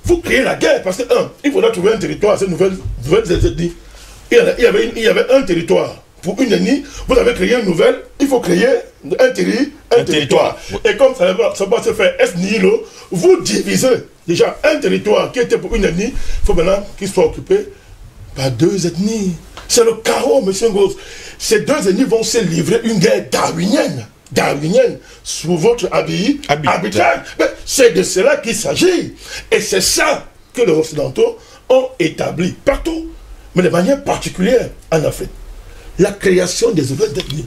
vous créez la guerre. Parce que, il faudra trouver un territoire à ces nouvelles ethnies. Il y avait un territoire pour une ethnie, vous avez créé une nouvelle, il faut créer un territoire. Et comme ça va se faire est nihilo, vous divisez déjà un territoire qui était pour une ethnie, il faut maintenant qu'il soit occupé par deux ethnies. C'est le chaos, monsieur Ngoz. Ces deux ethnies vont se livrer une guerre darwinienne sous votre arbitrage. C'est de cela qu'il s'agit. Et c'est ça que les Occidentaux ont établi partout, mais de manière particulière en Afrique. La création des nouvelles ethnies,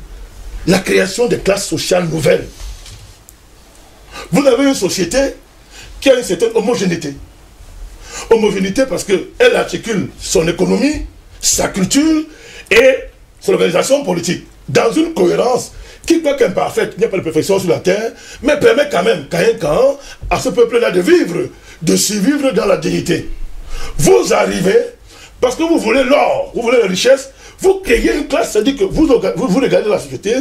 la création des classes sociales nouvelles. Vous avez une société qui a une certaine homogénéité. Homogénéité parce qu'elle articule son économie, sa culture et son organisation politique dans une cohérence qui, quoique imparfaite, il n'y a pas de perfection sur la terre, mais permet quand même, à ce peuple-là de vivre, de survivre dans la dignité. Vous arrivez, parce que vous voulez l'or, vous voulez la richesse, vous créez une classe, c'est-à-dire que vous regardez la société,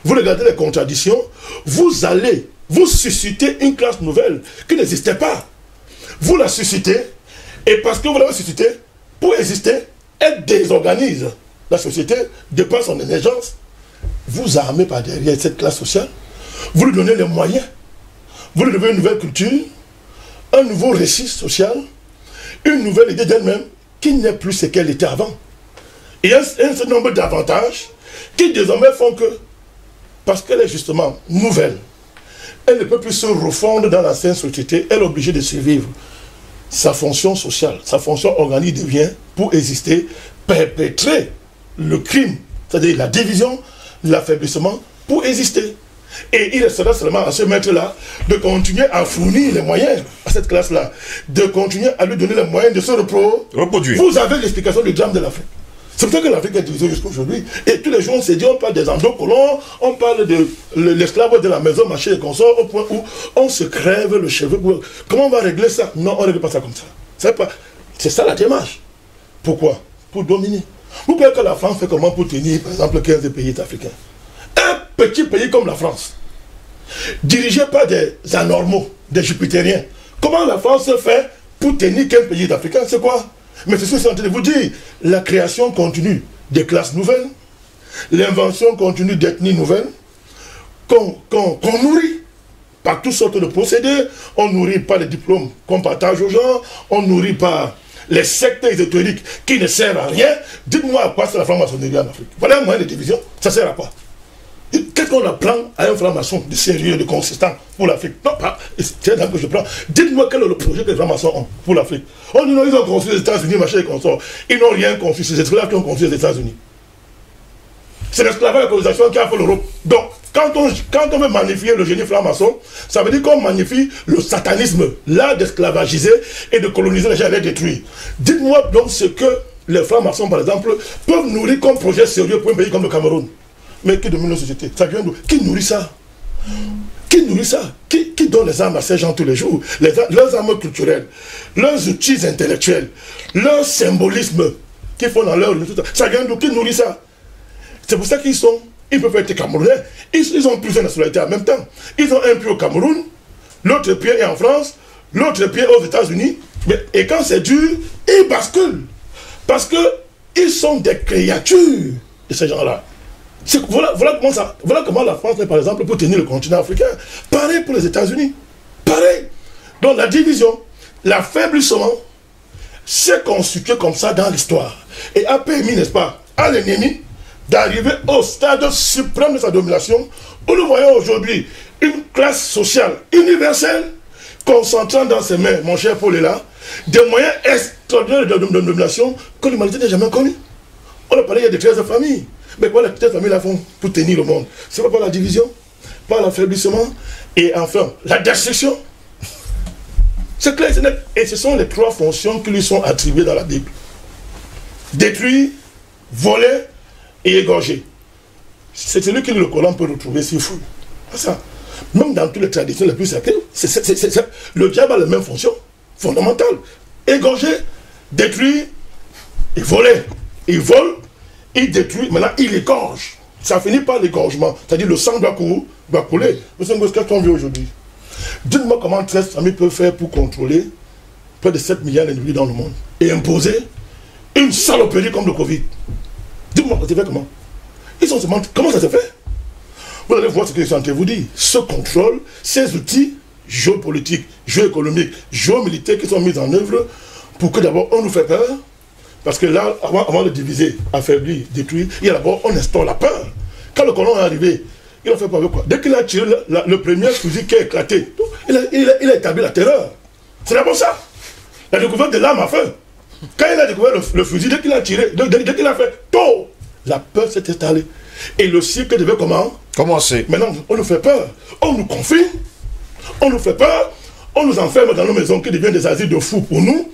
vous regardez les contradictions, vous allez, vous suscitez une classe nouvelle qui n'existait pas. Vous la suscitez, et parce que vous l'avez suscitée, pour exister, elle désorganise la société de par son émergence. Vous armez par derrière cette classe sociale, vous lui donnez les moyens, vous lui donnez une nouvelle culture, un nouveau récit social, une nouvelle idée d'elle-même qui n'est plus ce qu'elle était avant. Et un certain nombre d'avantages qui désormais font que, parce qu'elle est justement nouvelle, elle ne peut plus se refondre dans l'ancienne société, elle est obligée de survivre. Sa fonction sociale, sa fonction organique devient, pour exister, perpétrer le crime, c'est-à-dire la division, l'affaiblissement, pour exister. Et il restera seulement à ce maître-là de continuer à fournir les moyens à cette classe-là, de continuer à lui donner les moyens de se reproduire. Vous avez l'explication du drame de l'Afrique. C'est pour ça que l'Afrique est divisée jusqu'à aujourd'hui. Et tous les jours, on s'est dit, on parle des anglo-colons, on parle de l'esclave de la maison, machin et consort, au point où on se crève le cheveu. Comment on va régler ça? Non, on ne règle pas ça comme ça. C'est ça la démarche. Pourquoi? Pour dominer. Vous croyez que la France fait comment pour tenir, par exemple, 15 pays africains? Un petit pays comme la France, dirigé par des anormaux, des jupitériens. Comment la France fait pour tenir 15 pays africains? C'est quoi? Mais c'est ce que je suis en train de vous dire. La création continue des classes nouvelles, l'invention continue d'ethnies nouvelles, qu'on nourrit par toutes sortes de procédés. On nourrit par les diplômes qu'on partage aux gens, on nourrit par les sectes ésotériques qui ne servent à rien. Dites-moi à quoi c'est la franc-maçonnerie en Afrique. Voilà un moyen de division, ça sert à quoi? Qu'est-ce qu'on apprend à un franc-maçon de sérieux, de consistant pour l'Afrique? Non, pas, c'est là que je prends. Dites-moi quel est le projet que les francs-maçons ont pour l'Afrique. Oh non, ils ont construit les États-Unis, machin et consorts. Ils n'ont rien construit, c'est les esclaves qui ont construit les États-Unis. C'est l'esclavage et la colonisation qui a fait l'Europe. Donc, quand on veut magnifier le génie franc-maçon, ça veut dire qu'on magnifie le satanisme, l'art d'esclavagiser et de coloniser les gens et les détruire. Dites-moi donc ce que les francs-maçons, par exemple, peuvent nourrir comme projet sérieux pour un pays comme le Cameroun. Mais qui domine la société? Ça vient d'où? Qui nourrit ça? Qui nourrit ça? Qui donne les armes à ces gens tous les jours? Leurs armes culturelles, leurs outils intellectuels, leur symbolisme qu'ils font dans leur... Ça vient d'où? Qui nourrit ça? C'est pour ça ils peuvent être Camerounais. Ils ont plusieurs nationalités en même temps. Ils ont un pied au Cameroun, l'autre pied est en France, l'autre pied aux États-Unis. Et quand c'est dur, ils basculent. Parce qu'ils sont des créatures de ces gens-là. Voilà comment la France est, par exemple, pour tenir le continent africain. Pareil pour les États-Unis. Pareil. Donc la division, l'affaiblissement, s'est constitué comme ça dans l'histoire. Et a permis, n'est-ce pas, à l'ennemi d'arriver au stade suprême de sa domination, où nous voyons aujourd'hui une classe sociale universelle, concentrant dans ses mains, mon cher Paul est là, des moyens extraordinaires de domination que l'humanité n'a jamais connus. On a parlé, il y a des 13 familles. Mais quoi les 13 familles là font pour tenir le monde? C'est pas par la division, par l'affaiblissement et enfin la destruction. C'est clair, c'est net. Et ce sont les 3 fonctions qui lui sont attribuées dans la Bible. Détruire, voler et égorger. C'est celui que le Coran peut retrouver s'il faut. C'est ça. Même dans toutes les traditions les plus sacrées, le diable a les mêmes fonctions fondamentales. Égorger, détruire et voler. Il vole, il détruit, maintenant il égorge. Ça finit par l'égorgement. C'est-à-dire le sang doit couler. Monsieur Ngoska, qu'est-ce qu'on vit aujourd'hui? Dites-moi comment 13 familles peuvent faire pour contrôler près de 7 milliards d'individus dans le monde et imposer une saloperie comme le Covid. Dites-moi, ça se fait comment? Ils sont se mentent. Comment ça se fait? Vous allez voir ce que je suis en train de vous dire. Ce contrôle, ces outils géopolitiques, géoéconomiques, géomilitaires qui sont mis en œuvre pour que d'abord on nous fait peur. Parce que là, avant de diviser, affaiblir, détruire, il y a d'abord, on instaure la peur. Quand le colon est arrivé, il a fait peur avec quoi? Dès qu'il a tiré le premier fusil qui a éclaté, il a établi la terreur. C'est d'abord ça. La découverte de l'arme à feu. Quand il a découvert le fusil, dès qu'il a tiré, dès qu'il a fait, tôt, la peur s'est installée. Et le cycle devait comment? Commencer. Maintenant, on nous fait peur. On nous confine. On nous fait peur. On nous enferme dans nos maisons qui deviennent des asiles de fous pour nous.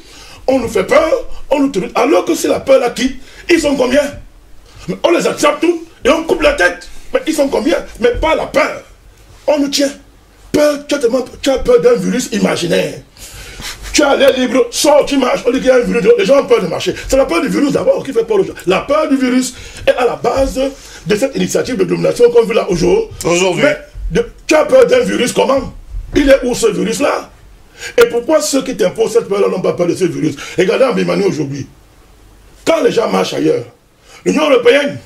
On nous fait peur. On nous terrorise. Alors que si la peur la quitte, ils sont combien? On les attrape tous et on coupe la tête. Mais ils sont combien? Mais pas la peur. On nous tient. Peur, tu as peur d'un virus imaginaire. Tu as l'air libre, sors, tu marches, on dit qu'il y a un virus, les gens ont peur de marcher. C'est la peur du virus d'abord qui fait peur aux gens. La peur du virus est à la base de cette initiative de domination qu'on vit là aujourd'hui. Mais tu as peur d'un virus, comment? Il est où ce virus-là? Et pourquoi ceux qui t'imposent cette peur-là n'ont pas peur de ce virus? Regardez en Birmanie aujourd'hui. Quand les gens marchent ailleurs, l'Union européenne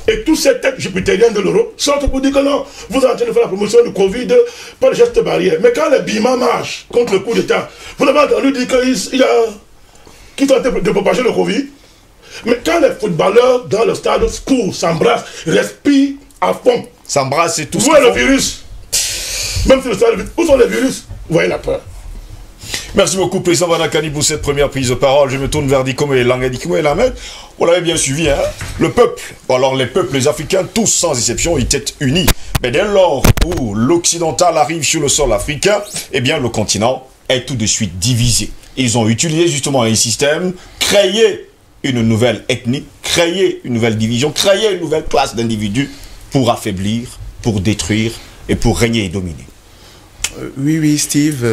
et tous ces têtes jupitériens de l'Europe sortent pour dire que non, vous êtes en train de faire la promotion du Covid par les gestes barrières. Mais quand les Birmans marchent contre le coup d'État, vous avez entendu dire qu'ils sont en train de propager le Covid. Mais quand les footballeurs dans le stade courent, s'embrassent, respirent à fond, s'embrassent et tout ça. Où est le virus? Même si le stade, où sont les virus? Vous voyez la peur. Merci beaucoup, Président Vanakani, pour cette première prise de parole. Je me tourne vers Dikome et Langadikome et Lamed. On l'avait bien suivi, hein. Le peuple, alors les peuples, les Africains, tous sans exception, étaient unis. Mais dès lors où l'occidental arrive sur le sol africain, eh bien le continent est tout de suite divisé. Ils ont utilisé justement un système, créé une nouvelle ethnie, créé une nouvelle division, créé une nouvelle classe d'individus pour affaiblir, pour détruire et pour régner et dominer. Oui, Steve,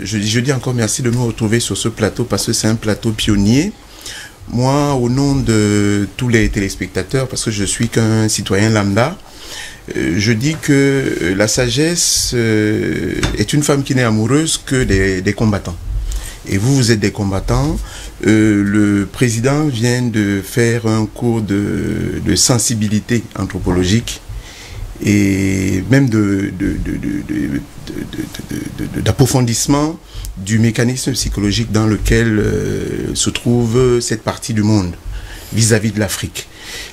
je dis encore merci de me retrouver sur ce plateau parce que c'est un plateau pionnier. Moi, au nom de tous les téléspectateurs, parce que je suis qu'un citoyen lambda, je dis que la sagesse est une femme qui n'est amoureuse que des combattants. Et vous êtes des combattants. Le président vient de faire un cours de sensibilité anthropologique et même d'approfondissement du mécanisme psychologique dans lequel se trouve cette partie du monde vis-à-vis de l'Afrique.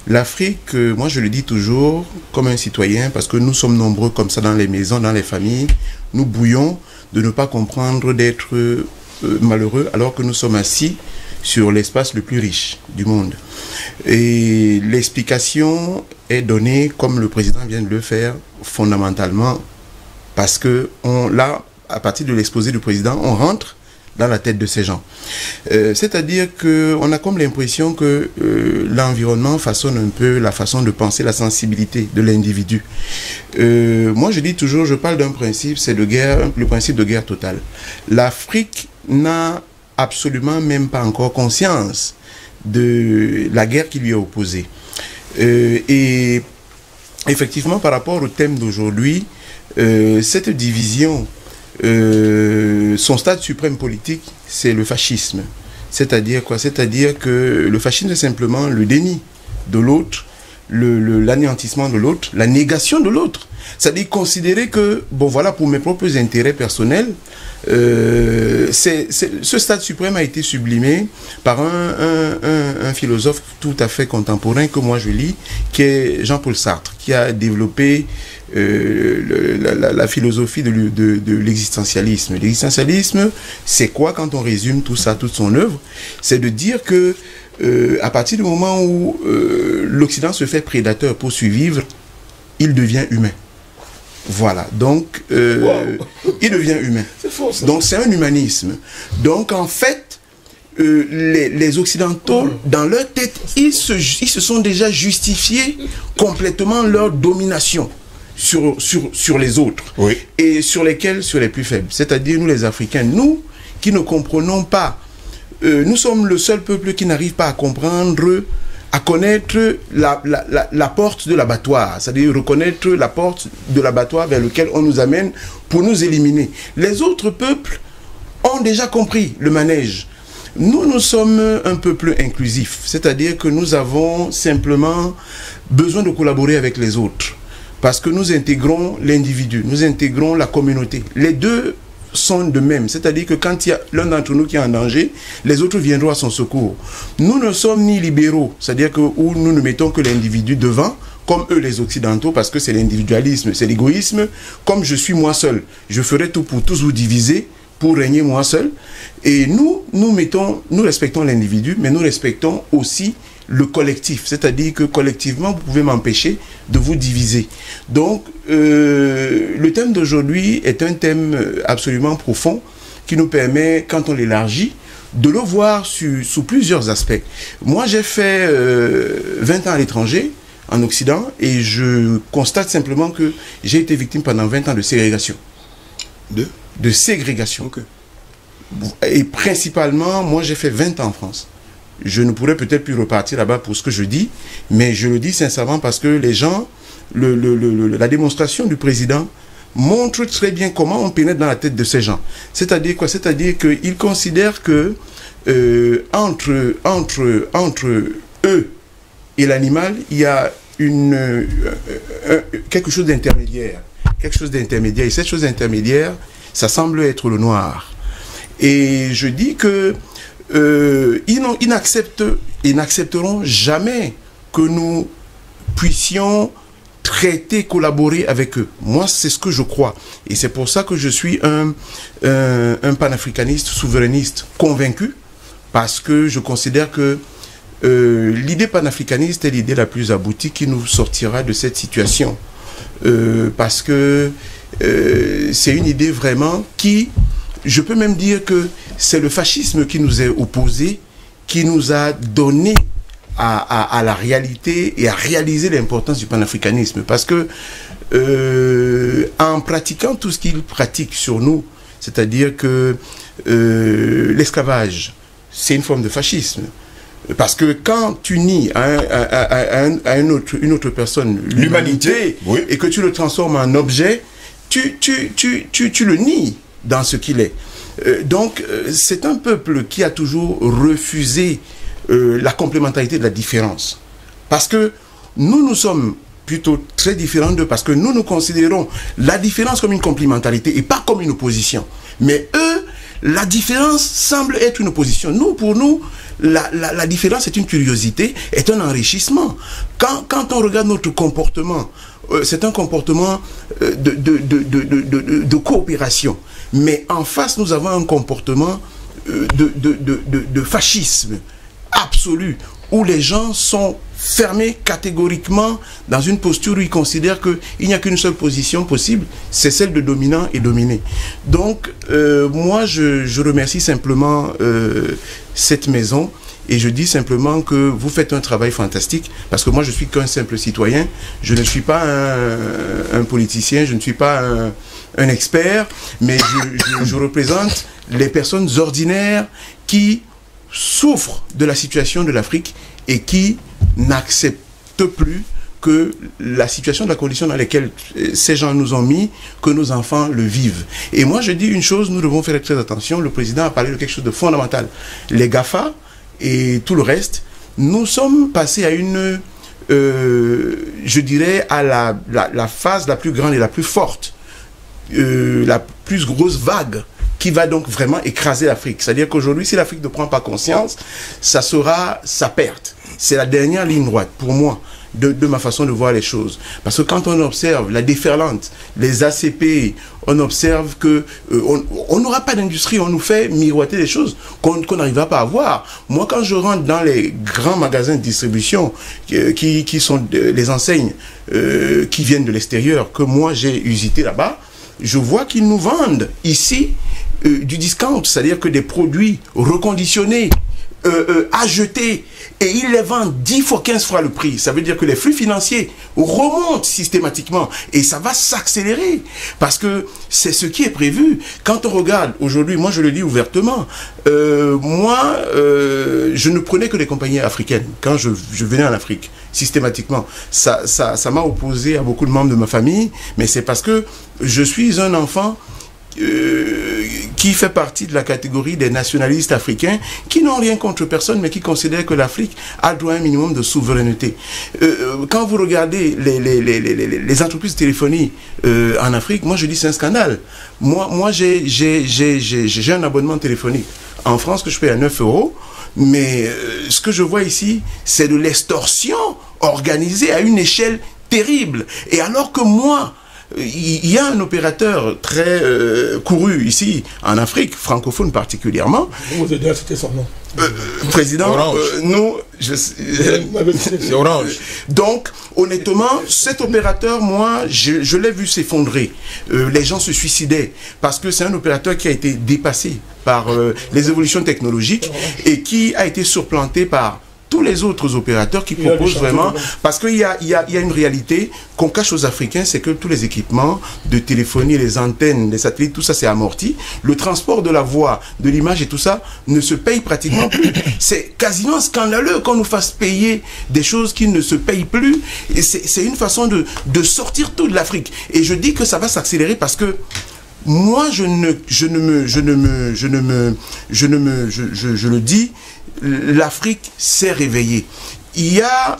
L'Afrique, moi je le dis toujours comme un citoyen, parce que nous sommes nombreux comme ça dans les maisons, dans les familles, nous bouillons de ne pas comprendre d'être malheureux alors que nous sommes assis sur l'espace le plus riche du monde. Et l'explication est donnée, comme le président vient de le faire, fondamentalement, parce que là, à partir de l'exposé du président, on rentre dans la tête de ces gens. C'est-à-dire qu'on a comme l'impression que l'environnement façonne un peu la façon de penser, la sensibilité de l'individu. Moi, je dis toujours, je parle d'un principe, c'est le principe de guerre totale. L'Afrique n'a absolument même pas encore conscience de la guerre qui lui est opposée. Et effectivement, par rapport au thème d'aujourd'hui, cette division, son stade suprême politique, c'est le fascisme. C'est-à-dire quoi? C'est-à-dire que le fascisme, c'est simplement le déni de l'autre, l'anéantissement de l'autre, la négation de l'autre. C'est-à-dire considérer que, bon voilà, pour mes propres intérêts personnels, ce stade suprême a été sublimé par un philosophe tout à fait contemporain que moi je lis, qui est Jean-Paul Sartre, qui a développé la philosophie de l'existentialisme. L'existentialisme, c'est quoi quand on résume tout ça, toute son œuvre? C'est de dire que à partir du moment où l'Occident se fait prédateur pour survivre, il devient humain. Voilà, donc il devient humain. Donc c'est un humanisme. Donc en fait, les Occidentaux, dans leur tête, ils se sont déjà justifiés complètement leur domination sur les autres. Oui. Et sur lesquels? Sur les plus faibles. C'est-à-dire nous les Africains, nous qui ne comprenons pas, nous sommes le seul peuple qui n'arrive pas à comprendre, à connaître la porte de l'abattoir, c'est-à-dire reconnaître la porte de l'abattoir vers lequel on nous amène pour nous éliminer. Les autres peuples ont déjà compris le manège. Nous sommes un peuple inclusif, c'est-à-dire que nous avons simplement besoin de collaborer avec les autres, parce que nous intégrons l'individu, nous intégrons la communauté. Les deux sont de même, c'est-à-dire que quand il y a l'un d'entre nous qui est en danger, les autres viendront à son secours. Nous ne sommes ni libéraux, c'est-à-dire que où nous ne mettons que l'individu devant, comme eux les Occidentaux, parce que c'est l'individualisme, c'est l'égoïsme. Comme je suis moi seul, je ferai tout pour tous vous diviser, pour régner moi seul. Et nous respectons l'individu, mais nous respectons aussi le collectif, c'est-à-dire que collectivement, vous pouvez m'empêcher de vous diviser. Donc, le thème d'aujourd'hui est un thème absolument profond qui nous permet, quand on l'élargit, de le voir sous plusieurs aspects. Moi, j'ai fait 20 ans à l'étranger, en Occident, et je constate simplement que j'ai été victime pendant 20 ans de ségrégation. De ségrégation. Okay. Et principalement, moi, j'ai fait 20 ans en France. Je ne pourrais peut-être plus repartir là-bas pour ce que je dis, mais je le dis sincèrement parce que les gens, la démonstration du président montre très bien comment on pénètre dans la tête de ces gens. C'est-à-dire quoi? C'est-à-dire qu'ils considèrent que entre eux et l'animal, il y a quelque chose d'intermédiaire. Quelque chose d'intermédiaire. Et cette chose intermédiaire, ça semble être le noir. Et je dis que ils n'accepteront jamais que nous puissions traiter, collaborer avec eux. Moi, c'est ce que je crois. Et c'est pour ça que je suis un panafricaniste, souverainiste convaincu, parce que je considère que l'idée panafricaniste est l'idée la plus aboutie qui nous sortira de cette situation. Parce que c'est une idée vraiment qui, je peux même dire que c'est le fascisme qui nous est opposé, qui nous a donné à la réalité et à réaliser l'importance du panafricanisme. Parce que en pratiquant tout ce qu'il pratique sur nous, c'est-à-dire que l'esclavage, c'est une forme de fascisme. Parce que quand tu nies à une autre personne l'humanité, oui, et que tu le transformes en objet, tu le nies dans ce qu'il est. Donc, c'est un peuple qui a toujours refusé la complémentarité de la différence. Parce que nous sommes plutôt très différents d'eux, parce que nous considérons la différence comme une complémentarité et pas comme une opposition. Mais eux, la différence semble être une opposition. Pour nous, la différence est une curiosité, est un enrichissement. Quand on regarde notre comportement, c'est un comportement de coopération. Mais en face, nous avons un comportement de fascisme absolu, où les gens sont fermés catégoriquement dans une posture où ils considèrent qu'il n'y a qu'une seule position possible, c'est celle de dominant et dominé. Donc, moi, je remercie simplement cette maison, et je dis simplement que vous faites un travail fantastique, parce que moi, je suis qu'un simple citoyen, je ne suis pas un politicien, je ne suis pas un expert, mais je représente les personnes ordinaires qui souffrent de la situation de l'Afrique et qui n'acceptent plus que la situation de la condition dans laquelle ces gens nous ont mis, que nos enfants le vivent. Et moi, je dis une chose, nous devons faire très attention. Le président a parlé de quelque chose de fondamental. Les GAFA et tout le reste, nous sommes passés à une, je dirais, à la phase la plus grande et la plus forte, la plus grosse vague qui va donc vraiment écraser l'Afrique. C'est-à-dire qu'aujourd'hui, si l'Afrique ne prend pas conscience, ça sera sa perte. C'est la dernière ligne droite pour moi. de ma façon de voir les choses. Parce que quand on observe la déferlante, les ACP, on observe que on n'aura pas d'industrie, on nous fait miroiter des choses qu'on n'arrivera pas à voir. Moi, quand je rentre dans les grands magasins de distribution qui sont les enseignes qui viennent de l'extérieur, que moi j'ai usité là-bas, je vois qu'ils nous vendent ici du discount, c'est-à-dire que des produits reconditionnés, à jeter, et ils les vendent 10 fois 15 fois le prix. Ça veut dire que les flux financiers remontent systématiquement et ça va s'accélérer parce que c'est ce qui est prévu. Quand on regarde aujourd'hui, moi je le dis ouvertement, je ne prenais que des compagnies africaines quand je venais en Afrique, systématiquement. Ça m'a opposé à beaucoup de membres de ma famille, mais c'est parce que je suis un enfant qui fait partie de la catégorie des nationalistes africains qui n'ont rien contre personne mais qui considèrent que l'Afrique a droit à un minimum de souveraineté. Quand vous regardez les entreprises de téléphonie en Afrique, moi je dis c'est un scandale. Moi j'ai un abonnement téléphonique en France que je paye à 9 €, mais ce que je vois ici c'est de l'extorsion organisée à une échelle terrible. Et alors que moi, il y a un opérateur très couru ici, en Afrique, francophone particulièrement. Vous avez cité son nom. Président, nous... C'est Orange. Donc, honnêtement, cet opérateur, moi, je l'ai vu s'effondrer. Les gens se suicidaient parce que c'est un opérateur qui a été dépassé par les évolutions technologiques et qui a été surplanté par tous les autres opérateurs qui proposent vraiment, parce qu'il y a une réalité qu'on cache aux Africains, c'est que tous les équipements de téléphonie, les antennes, les satellites, tout ça c'est amorti. Le transport de la voix, de l'image et tout ça ne se paye pratiquement plus. C'est quasiment scandaleux qu'on nous fasse payer des choses qui ne se payent plus. Et c'est une façon de sortir tout de l'Afrique. Et je dis que ça va s'accélérer parce que moi, je le dis, l'Afrique s'est réveillée. Il y a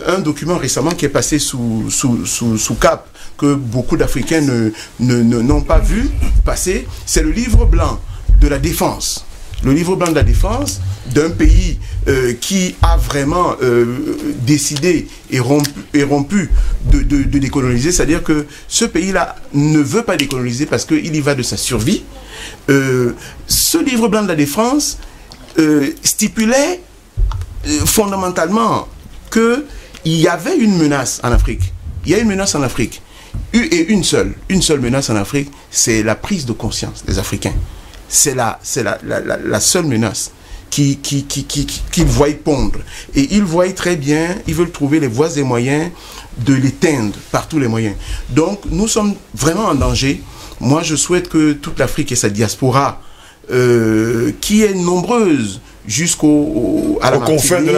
un document récemment qui est passé sous cap, que beaucoup d'Africains n'ont pas vu passer. C'est le livre blanc de la défense. Le livre blanc de la défense d'un pays qui a vraiment décidé et rompu de décoloniser. C'est-à-dire que ce pays-là ne veut pas décoloniser parce qu'il y va de sa survie. Ce livre blanc de la défense stipulait fondamentalement qu'il y avait une menace en Afrique. Il y a une menace en Afrique. Et une seule menace en Afrique, c'est la prise de conscience des Africains. C'est la seule menace qu'ils voient pondre. Et ils voient très bien, ils veulent trouver les voies et moyens de l'éteindre par tous les moyens. Donc nous sommes vraiment en danger. Moi je souhaite que toute l'Afrique et sa diaspora, qui est nombreuse jusqu'aux confins de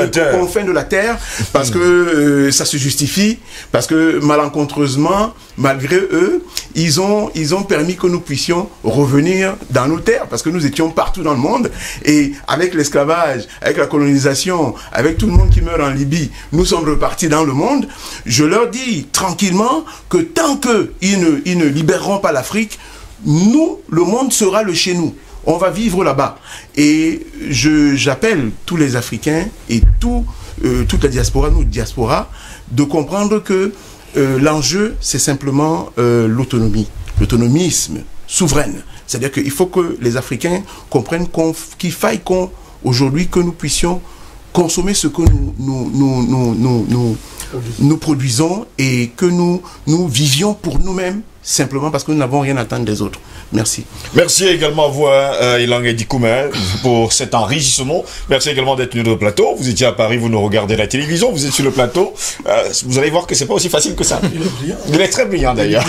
la terre, parce que ça se justifie, parce que malencontreusement, malgré eux, ils ont permis que nous puissions revenir dans nos terres, parce que nous étions partout dans le monde, et avec l'esclavage, avec la colonisation, avec tout le monde qui meurt en Libye, nous sommes repartis dans le monde. Je leur dis tranquillement que tant qu'ils ne libéreront pas l'Afrique, nous, le monde sera le chez nous. On va vivre là-bas. Et j'appelle tous les Africains et toute la diaspora, nous, diaspora, de comprendre que l'enjeu, c'est simplement l'autonomie, l'autonomisme souveraine. C'est-à-dire qu'il faut que les Africains comprennent qu'il faille aujourd'hui que nous puissions consommer ce que nous produisons et que nous vivions pour nous-mêmes, simplement parce que nous n'avons rien à attendre des autres. Merci. Merci également à vous, Ilang Edikoumé, pour cet enrichissement. Merci également d'être venu au plateau. Vous étiez à Paris, vous nous regardez la télévision, vous êtes sur le plateau. Vous allez voir que c'est pas aussi facile que ça. Il est brillant. Il est très brillant d'ailleurs.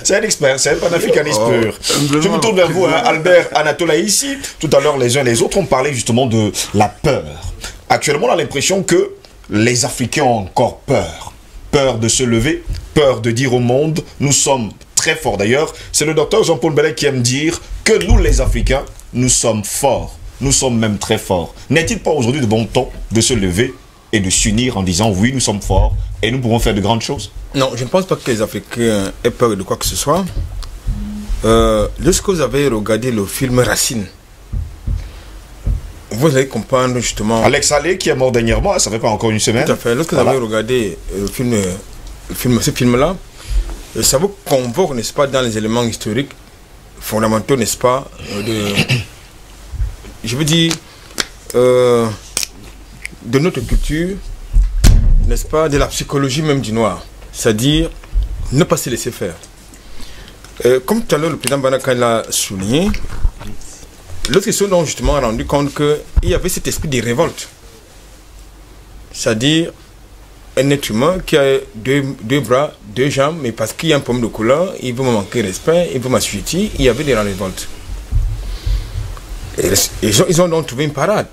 C'est un expert, c'est un panafricaniste pur. Je me tourne vers vous, Albert Anatolaï ici. Tout à l'heure, les uns et les autres ont parlé justement de la peur. Actuellement, on a l'impression que les Africains ont encore peur. Peur de se lever, peur de dire au monde, nous sommes très forts. D'ailleurs, c'est le docteur Jean-Paul Bellet qui aime dire que nous, les Africains, nous sommes forts. Nous sommes même très forts. N'est-il pas aujourd'hui de bon ton de se lever et de s'unir en disant oui, nous sommes forts et nous pouvons faire de grandes choses? Non, je ne pense pas que les Africains aient peur de quoi que ce soit. Lorsque vous avez regardé le film Racine, vous allez comprendre justement... Alex Allais, qui est mort dernièrement, ça fait pas encore une semaine. Tout à fait. Lorsque vous avez regardé ce film-là, ça vous convoque, n'est-ce pas, dans les éléments historiques fondamentaux, n'est-ce pas, je veux dire, de notre culture, n'est-ce pas, de la psychologie même du noir. C'est-à-dire, ne pas se laisser faire. Comme tout à l'heure, le président Banaka l'a souligné, lorsqu'ils se sont justement rendu compte qu'il y avait cet esprit de révolte. C'est-à-dire, un être humain qui a deux bras, deux jambes, mais parce qu'il y a un problème de couleur, il veut me manquer de respect, il veut m'assujettir, il y avait des révoltes. Et ils ont donc trouvé une parade.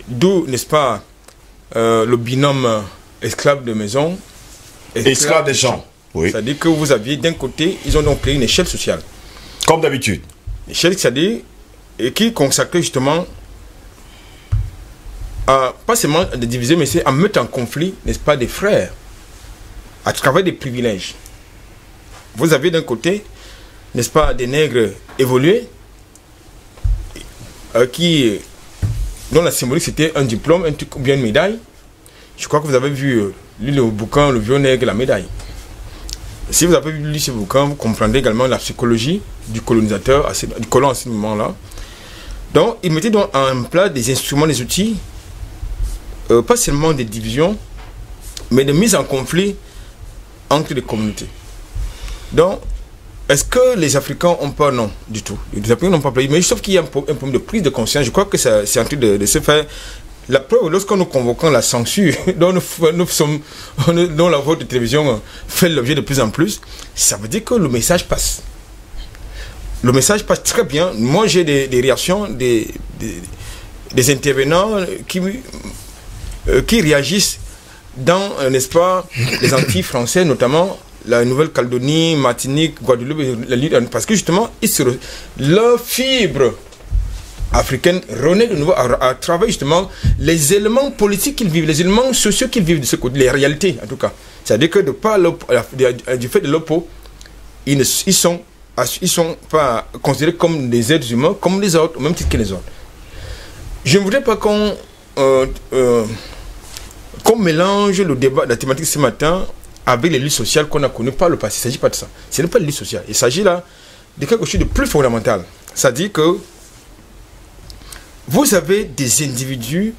D'où, n'est-ce pas, le binôme esclave de maison, esclave des gens. Oui. C'est-à-dire que vous aviez d'un côté, ils ont donc créé une échelle sociale. Comme d'habitude. Une échelle, c'est-à-dire, qui consacrait justement à, pas seulement de diviser, mais c'est à mettre en conflit, n'est-ce pas, des frères, à travers des privilèges. Vous avez d'un côté, n'est-ce pas, des nègres évolués, dont la symbolique c'était un diplôme, un truc ou bien une médaille. Je crois que vous avez vu le bouquin Le vieux nègre et la médaille. Si vous avez lu ce bouquin, vous comprendrez également la psychologie du colonisateur, du colon à ce moment-là. Donc, il mettait donc en place des instruments, des outils, pas seulement des divisions, mais de mise en conflit entre les communautés. Donc, est-ce que les Africains ont peur? Non, du tout. Les Africains n'ont pas peur. Mais sauf qu'il y a un problème de prise de conscience. Je crois que c'est en train de se faire. La preuve, lorsque nous convoquons la censure, dont la voix de télévision fait l'objet de plus en plus, ça veut dire que le message passe. Le message passe très bien. Moi, j'ai des réactions des intervenants qui réagissent dans, n'est-ce pas, les Antilles françaises, notamment la Nouvelle-Calédonie, Martinique, Guadeloupe, parce que justement, leur fibre africaine renaît de nouveau à travers justement les éléments politiques qu'ils vivent, les éléments sociaux qu'ils vivent de ce côté, les réalités en tout cas. C'est-à-dire que du fait de leur peau, ils sont pas considérés comme des êtres humains, comme les autres, au même titre que les autres. Je ne voudrais pas qu'on mélange le débat, la thématique ce matin avec les luttes sociales qu'on a connues par le passé. Il ne s'agit pas de ça. Ce n'est pas de lutte sociale. Il s'agit là de quelque chose de plus fondamental. C'est-à-dire que vous avez des individus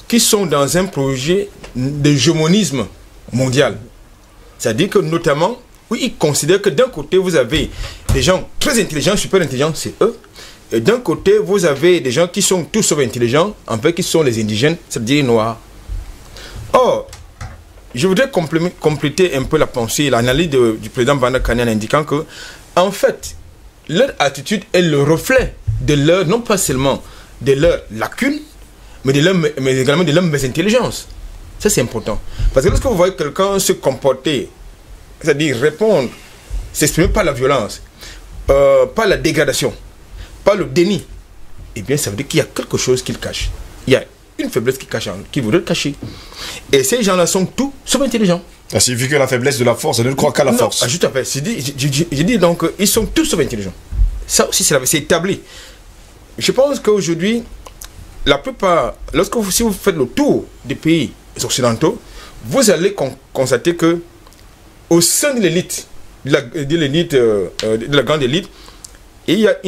qui sont dans un projet d'hégémonisme mondial. C'est-à-dire que notamment, oui, ils considèrent que d'un côté, vous avez des gens très intelligents, super intelligents, c'est eux. Et d'un côté, vous avez des gens qui sont tous sauf intelligents, en fait, qui sont les indigènes, c'est-à-dire les noirs. Or, je voudrais compléter un peu la pensée, l'analyse du président Banaka en indiquant que, en fait, leur attitude est le reflet de leur, non pas seulement de leurs lacunes, mais également de leur mésintelligence. Ça, c'est important. Parce que lorsque vous voyez quelqu'un se comporter, c'est-à-dire répondre, s'exprimer par la violence, par la dégradation, par le déni, eh bien, ça veut dire qu'il y a quelque chose qu'il cache. Il y a une faiblesse qu'il voudrait cacher. Et ces gens-là sont tous sauf intelligents. Ça signifie que la faiblesse de la force, elle ne croit qu'à la force. Tout à fait. Je dis donc, ils sont tous sauf intelligents. Ça aussi, c'est établi. Je pense qu'aujourd'hui, la plupart, si vous faites le tour des pays occidentaux, vous allez constater que au sein de l'élite, de la grande élite, il y a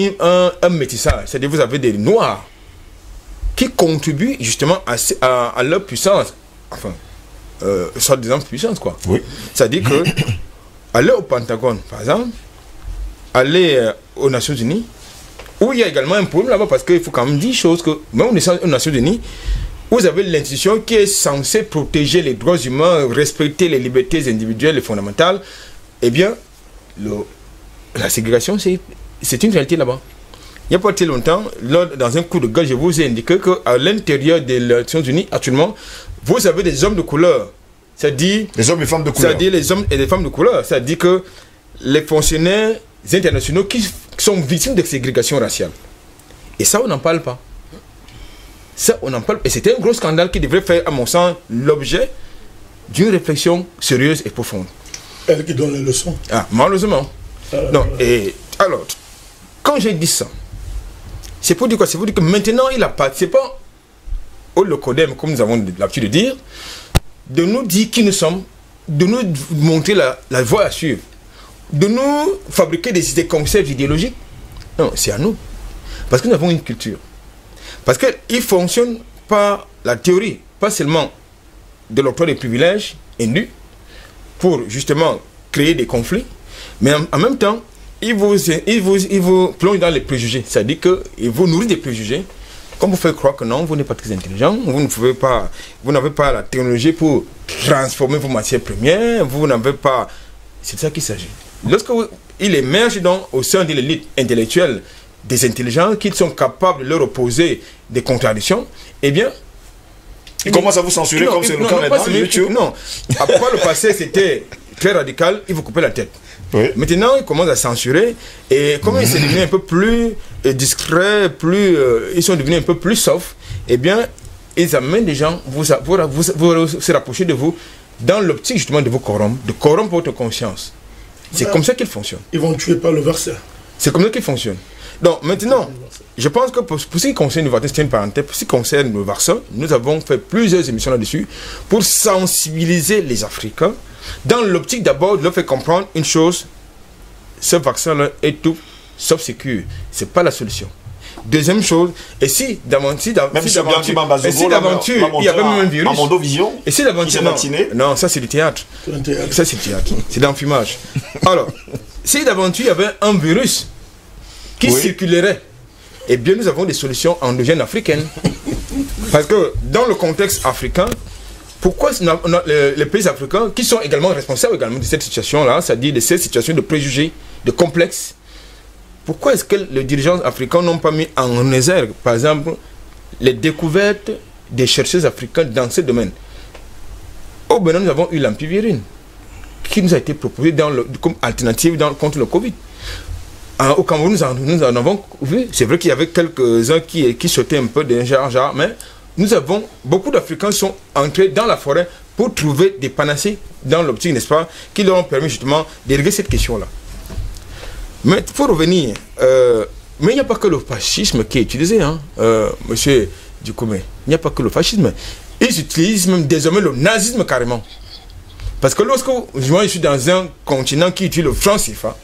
un métissage. C'est-à-dire vous avez des noirs qui contribuent justement à leur puissance. Enfin, soit disant puissance, quoi. Oui. C'est-à-dire que aller au Pentagone, par exemple, aller aux Nations Unies, où il y a également un problème là-bas, parce qu'il faut quand même dire choses que, même aux Nations Unies, vous avez l'institution qui est censée protéger les droits humains, respecter les libertés individuelles et fondamentales. Eh bien, la ségrégation, c'est une réalité là-bas. Il n'y a pas très longtemps, dans un coup de gueule, je vous ai indiqué qu'à l'intérieur des Nations Unies, actuellement, vous avez des hommes de couleur. C'est-à-dire... Les hommes et femmes de couleur. C'est-à-dire les hommes et les femmes de couleur. C'est-à-dire que les fonctionnaires internationaux qui sont victimes de ségrégation raciale. Et ça, on n'en parle pas. Ça, on en parle. Et c'était un gros scandale qui devrait faire, à mon sens, l'objet d'une réflexion sérieuse et profonde. Elle qui donne les leçons. Ah, malheureusement. Non, et alors, quand j'ai dit ça, C'est pour dire quoi? C'est pour dire que maintenant, il appartient pas au Locodem, comme nous avons l'habitude de dire, de nous dire qui nous sommes, de nous montrer la voie à suivre, de nous fabriquer des concepts idéologiques. Non, c'est à nous. Parce que nous avons une culture. Parce qu'il fonctionne par la théorie, pas seulement de l'octroi des privilèges indus, pour justement créer des conflits, mais en même temps, il vous plonge dans les préjugés. C'est-à-dire qu'il vous nourrit des préjugés. Comme vous faites croire que non, vous n'êtes pas très intelligent, vous n'avez pas la technologie pour transformer vos matières premières, vous n'avez pas... C'est de ça qu'il s'agit. Lorsqu'il émerge donc au sein de l'élite intellectuelle des intelligents qui sont capables de leur opposer des contradictions, eh bien... Il commence à vous censurer comme c'est le cas maintenant sur YouTube. Non, après le passé c'était très radical, il vous coupait la tête. Oui. Maintenant, ils commencent à censurer et comme ils sont devenus un peu plus discrets, ils sont devenus un peu plus soft, eh bien, ils amènent des gens, vous se rapprocher de vous dans l'optique justement de vous corrompre, de corrompre votre conscience. C'est comme ça qu'ils fonctionnent. Ils vont tuer par le verset. C'est comme ça qu'ils fonctionnent. Donc maintenant, je pense que pour ce qui concerne le vaccin, c'est une parenthèse, pour ce qui concerne le vaccin, nous avons fait plusieurs émissions là-dessus pour sensibiliser les Africains dans l'optique d'abord de leur faire comprendre une chose, ce vaccin-là est tout sauf sécure. Ce n'est pas la solution. Deuxième chose, et si d'aventure il y avait même un virus, et si d'aventure, non, ça c'est du théâtre. Ça c'est du théâtre, c'est d'enfumage. Alors, si d'aventure il y avait un virus qui circulerait, eh bien nous avons des solutions endogènes africaines. Parce que dans le contexte africain, pourquoi les pays africains, qui sont également responsables également de cette situation-là, c'est-à-dire de cette situation de préjugés, de complexes, pourquoi est-ce que les dirigeants africains n'ont pas mis en exergue, par exemple, les découvertes des chercheurs africains dans ce domaine? Au Bénin, nous avons eu l'ampivirine, qui nous a été proposé comme alternative contre le Covid. Au Cameroun, nous en avons vu. C'est vrai qu'il y avait quelques-uns qui sautaient un peu d'un genre, mais nous avons, beaucoup d'Africains sont entrés dans la forêt pour trouver des panacées dans l'optique, n'est-ce pas, qui leur ont permis justement de régler cette question-là. Mais pour revenir, mais il n'y a pas que le fascisme qui est utilisé, hein, monsieur Dikoumé. Il n'y a pas que le fascisme. Ils utilisent même désormais le nazisme carrément. Parce que lorsque je suis dans un continent qui utilise le franc CFA,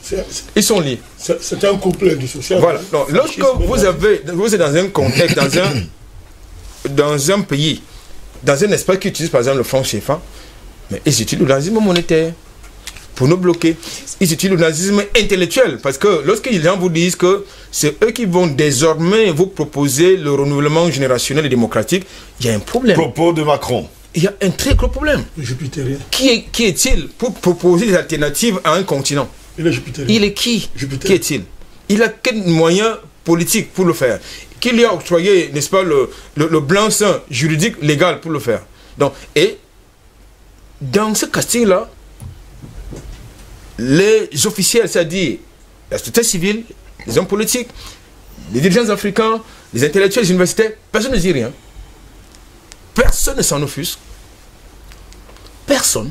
ils sont liés. C'est un couplet du social. Voilà. Donc, lorsque vous êtes dans un contexte, dans un pays, dans un espace qui utilise par exemple le franc CFA, mais ils utilisent le nazisme monétaire pour nous bloquer. Ils utilisent le nazisme intellectuel. Parce que lorsque les gens vous disent que c'est eux qui vont désormais vous proposer le renouvellement générationnel et démocratique, il y a un problème. Propos de Macron. Il y a un très gros problème. Jupitérien. Qui est-il pour proposer des alternatives à un continent? Il est jupitérien. Il est qui? Jupiter. Qui est-il? Il a quel moyen politique pour le faire? Qui lui a octroyé, n'est-ce pas, le blanc-seing juridique légal pour le faire? Donc, et dans ce casting-là, les officiels, c'est-à-dire la société civile, les hommes politiques, les dirigeants africains, les intellectuels, les universitaires, personne ne dit rien. Personne ne s'en offusque. Personne.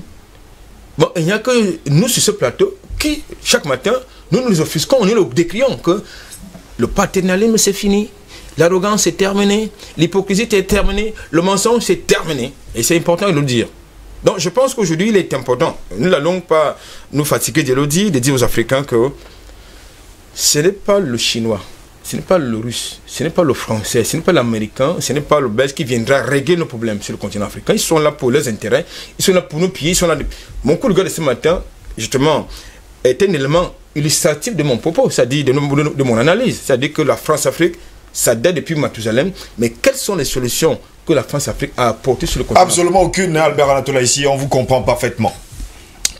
Bon, il n'y a que nous sur ce plateau qui, chaque matin, nous nous offusquons, nous décrions que le paternalisme c'est fini, l'arrogance c'est terminé, l'hypocrisie c'est terminé, le mensonge c'est terminé. Et c'est important de le dire. Donc je pense qu'aujourd'hui il est important, nous n'allons pas nous fatiguer de le dire, de dire aux Africains que ce n'est pas le chinois, ce n'est pas le russe, ce n'est pas le français, ce n'est pas l'américain, ce n'est pas le belge qui viendra régler nos problèmes sur le continent africain. Ils sont là pour leurs intérêts, ils sont là pour nous piller, ils sont là. Mon coup de gueule de ce matin, justement, est un élément illustratif de mon propos, c'est-à-dire de mon analyse. C'est-à-dire que la France-Afrique, ça date depuis Mathusalem, mais quelles sont les solutions que la France-Afrique a apportées sur le continent? Absolument aucune, Albert Anatola, ici, on vous comprend parfaitement.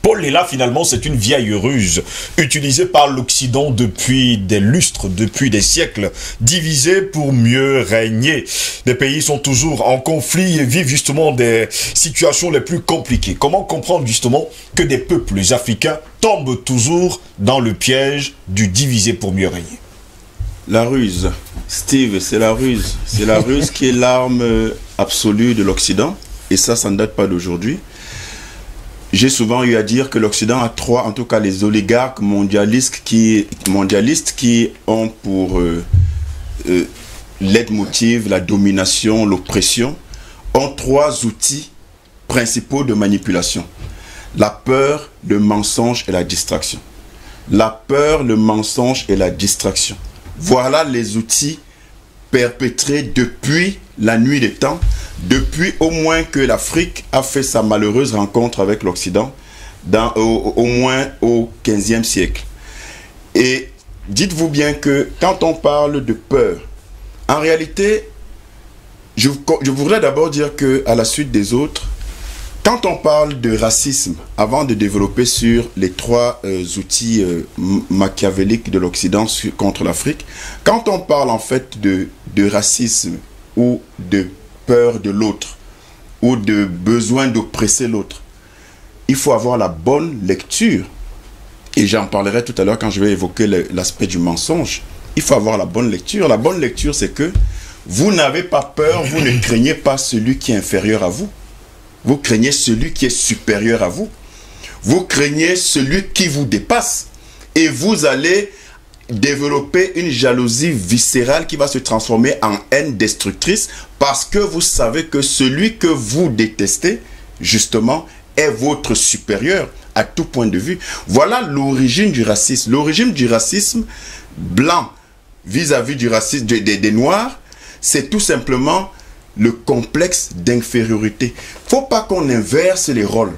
Paul Léla, finalement, c'est une vieille ruse utilisée par l'Occident depuis des lustres, depuis des siècles, divisée pour mieux régner. Les pays sont toujours en conflit et vivent justement des situations les plus compliquées. Comment comprendre justement que des peuples africains tombent toujours dans le piège du diviser pour mieux régner? La ruse, Steve, c'est la ruse. C'est la ruse qui est l'arme absolue de l'Occident. Et ça ne date pas d'aujourd'hui. J'ai souvent eu à dire que l'Occident a trois, en tout cas les oligarques mondialistes qui ont pour leitmotiv, la domination, l'oppression, ont 3 outils principaux de manipulation. La peur, le mensonge et la distraction. La peur, le mensonge et la distraction. Voilà les outils perpétrés depuis la nuit des temps, depuis au moins que l'Afrique a fait sa malheureuse rencontre avec l'Occident, au moins au XVe siècle. Et dites-vous bien que quand on parle de peur, en réalité, je voudrais d'abord dire qu'à la suite des autres, quand on parle de racisme, avant de développer sur les 3 outils machiavéliques de l'Occident contre l'Afrique, quand on parle en fait de racisme ou de peur de l'autre, ou de besoin d'oppresser l'autre, il faut avoir la bonne lecture. Et j'en parlerai tout à l'heure quand je vais évoquer l'aspect du mensonge. Il faut avoir la bonne lecture. La bonne lecture, c'est que vous n'avez pas peur, vous ne craignez pas celui qui est inférieur à vous. Vous craignez celui qui est supérieur à vous. Vous craignez celui qui vous dépasse. Et vous allez développer une jalousie viscérale qui va se transformer en haine destructrice parce que vous savez que celui que vous détestez, justement, est votre supérieur à tout point de vue. Voilà l'origine du racisme. L'origine du racisme blanc vis-à-vis du racisme des Noirs, c'est tout simplement le complexe d'infériorité. Il ne faut pas qu'on inverse les rôles.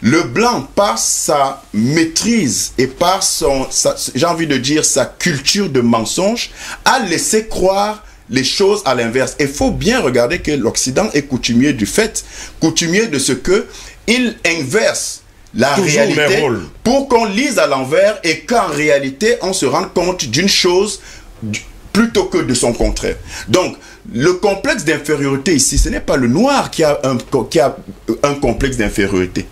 Le blanc, par sa maîtrise et par j'ai envie de dire, sa culture de mensonge, a laissé croire les choses à l'inverse. Il faut bien regarder que l'Occident est coutumier du fait, coutumier de ce que il inverse la réalité pour qu'on lise à l'envers et qu'en réalité, on se rende compte d'une chose plutôt que de son contraire. Donc, le complexe d'infériorité ici, ce n'est pas le noir qui a un complexe d'infériorité.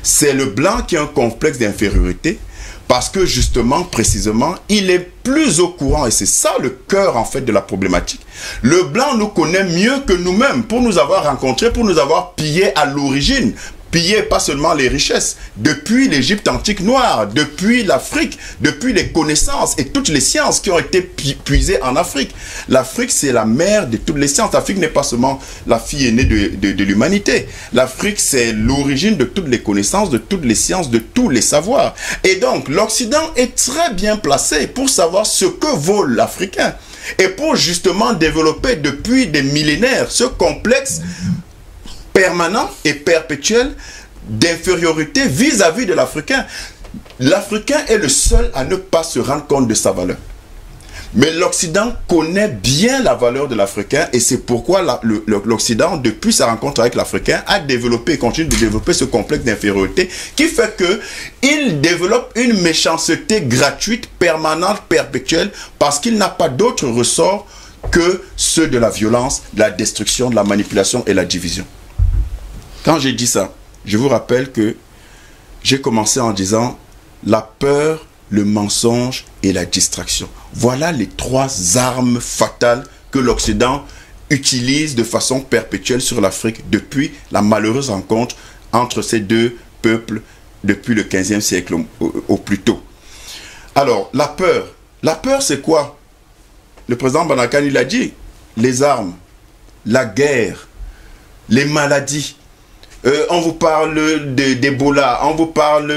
C'est le blanc qui a un complexe d'infériorité parce que justement, précisément, il est plus au courant et c'est ça le cœur en fait de la problématique. Le blanc nous connaît mieux que nous-mêmes pour nous avoir rencontrés, pour nous avoir pillés à l'origine. Piller pas seulement les richesses, depuis l'Égypte antique noire, depuis l'Afrique, depuis les connaissances et toutes les sciences qui ont été puisées en Afrique. L'Afrique, c'est la mère de toutes les sciences. L'Afrique n'est pas seulement la fille aînée de l'humanité. L'Afrique, c'est l'origine de toutes les connaissances, de toutes les sciences, de tous les savoirs. Et donc, l'Occident est très bien placé pour savoir ce que vaut l'Africain. Et pour justement développer depuis des millénaires ce complexe permanent et perpétuel d'infériorité vis-à-vis de l'Africain. L'Africain est le seul à ne pas se rendre compte de sa valeur. Mais l'Occident connaît bien la valeur de l'Africain et c'est pourquoi l'Occident, depuis sa rencontre avec l'Africain, a développé et continue de développer ce complexe d'infériorité qui fait qu'il développe une méchanceté gratuite, permanente, perpétuelle, parce qu'il n'a pas d'autre ressort que ceux de la violence, de la destruction, de la manipulation et la division. Quand j'ai dit ça, je vous rappelle que j'ai commencé en disant la peur, le mensonge et la distraction. Voilà les 3 armes fatales que l'Occident utilise de façon perpétuelle sur l'Afrique depuis la malheureuse rencontre entre ces 2 peuples depuis le XVe siècle au plus tôt. Alors, la peur. La peur, c'est quoi? Le président Banakan, il a dit, les armes, la guerre, les maladies. On vous parle d'Ebola, on vous parle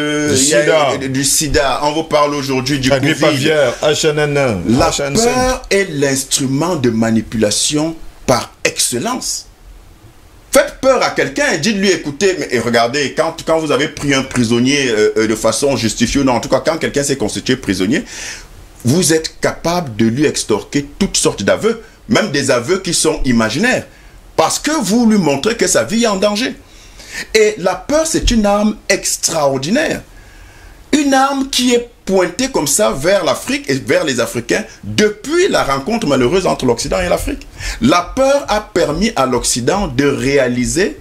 du sida, on vous parle aujourd'hui du Covid. La peur est l'instrument de manipulation par excellence. Faites peur à quelqu'un et dites-lui, écoutez, et regardez, quand vous avez pris un prisonnier de façon justifiée, non, en tout cas, quand quelqu'un s'est constitué prisonnier, vous êtes capable de lui extorquer toutes sortes d'aveux, même des aveux qui sont imaginaires, parce que vous lui montrez que sa vie est en danger. Et la peur, c'est une arme extraordinaire. Une arme qui est pointée comme ça vers l'Afrique et vers les Africains depuis la rencontre malheureuse entre l'Occident et l'Afrique. La peur a permis à l'Occident de réaliser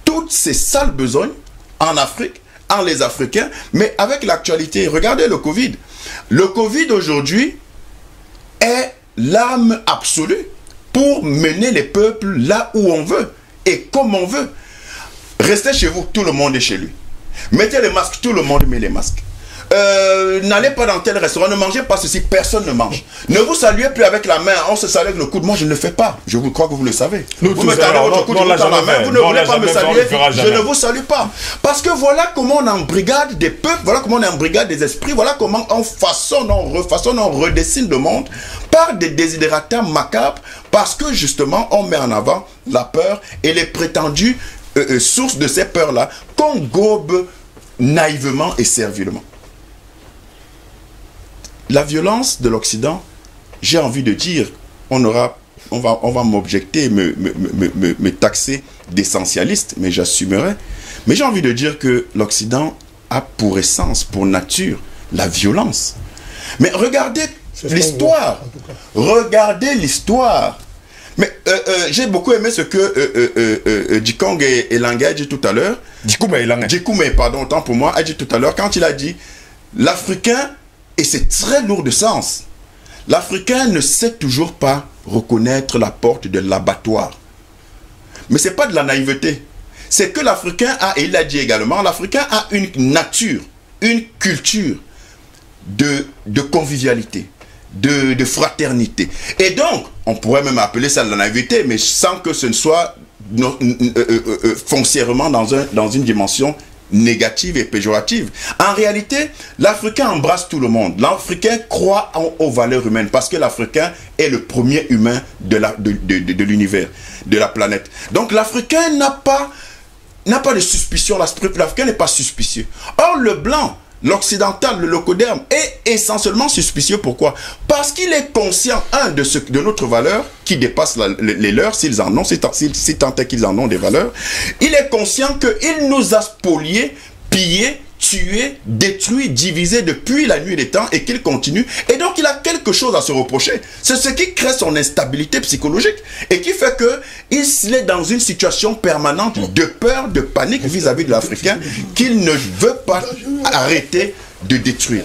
toutes ces sales besognes en Afrique, en les Africains, mais avec l'actualité. Regardez le Covid. Le Covid aujourd'hui est l'arme absolue pour mener les peuples là où on veut et comme on veut. Restez chez vous, tout le monde est chez lui. Mettez les masques, tout le monde met les masques. n'allez pas dans tel restaurant, ne mangez pas ceci, personne ne mange. Ne vous saluez plus avec la main, on se salue avec le coude. Moi, je ne le fais pas. Je vous crois que vous le savez. Vous me saluez votre coude, dans la main, vous ne voulez pas me saluer, je ne vous salue pas. Parce que voilà comment on embrigade des peuples, voilà comment on embrigade des esprits, voilà comment on façonne, on refaçonne, on redessine le monde par des désidératas macabres, parce que justement, on met en avant la peur et les prétendues sources de ces peurs-là qu'on gobe naïvement et servilement. La violence de l'Occident, j'ai envie de dire, on va m'objecter, me taxer d'essentialiste, mais j'assumerai. Mais j'ai envie de dire que l'Occident a pour essence, pour nature, la violence. Mais regardez l'histoire. Regardez l'histoire. Mais j'ai beaucoup aimé ce que Dikong et Lange a dit tout à l'heure. Dikoume, pardon, autant pour moi, a dit tout à l'heure, quand il a dit l'Africain, et c'est très lourd de sens, l'Africain ne sait toujours pas reconnaître la porte de l'abattoir. Mais ce n'est pas de la naïveté. C'est que l'Africain a, et il l'a dit également, l'Africain a une nature, une culture de convivialité, de fraternité. Et donc, on pourrait même appeler ça de la naïveté, mais sans que ce ne soit foncièrement dans une dimension négative et péjorative. En réalité, l'Africain embrasse tout le monde. L'Africain croit aux valeurs humaines parce que l'Africain est le premier humain de l'univers, de la planète. Donc l'Africain n'a pas de suspicion. L'Africain n'est pas suspicieux. Or, le blanc, l'occidental, le locoderme, est essentiellement suspicieux. Pourquoi? Parce qu'il est conscient, de notre valeur, qui dépasse les leurs, s'ils en ont, si tant est qu'ils en ont des valeurs. Il est conscient qu'il nous a spoliés, pillés, tués, détruits, divisés depuis la nuit des temps et qu'il continue. Et donc, il a quelque chose à se reprocher. C'est ce qui crée son instabilité psychologique et qui fait qu'il est dans une situation permanente de peur, de panique vis-à-vis de l'Africain qu'il ne veut pas arrêter de détruire.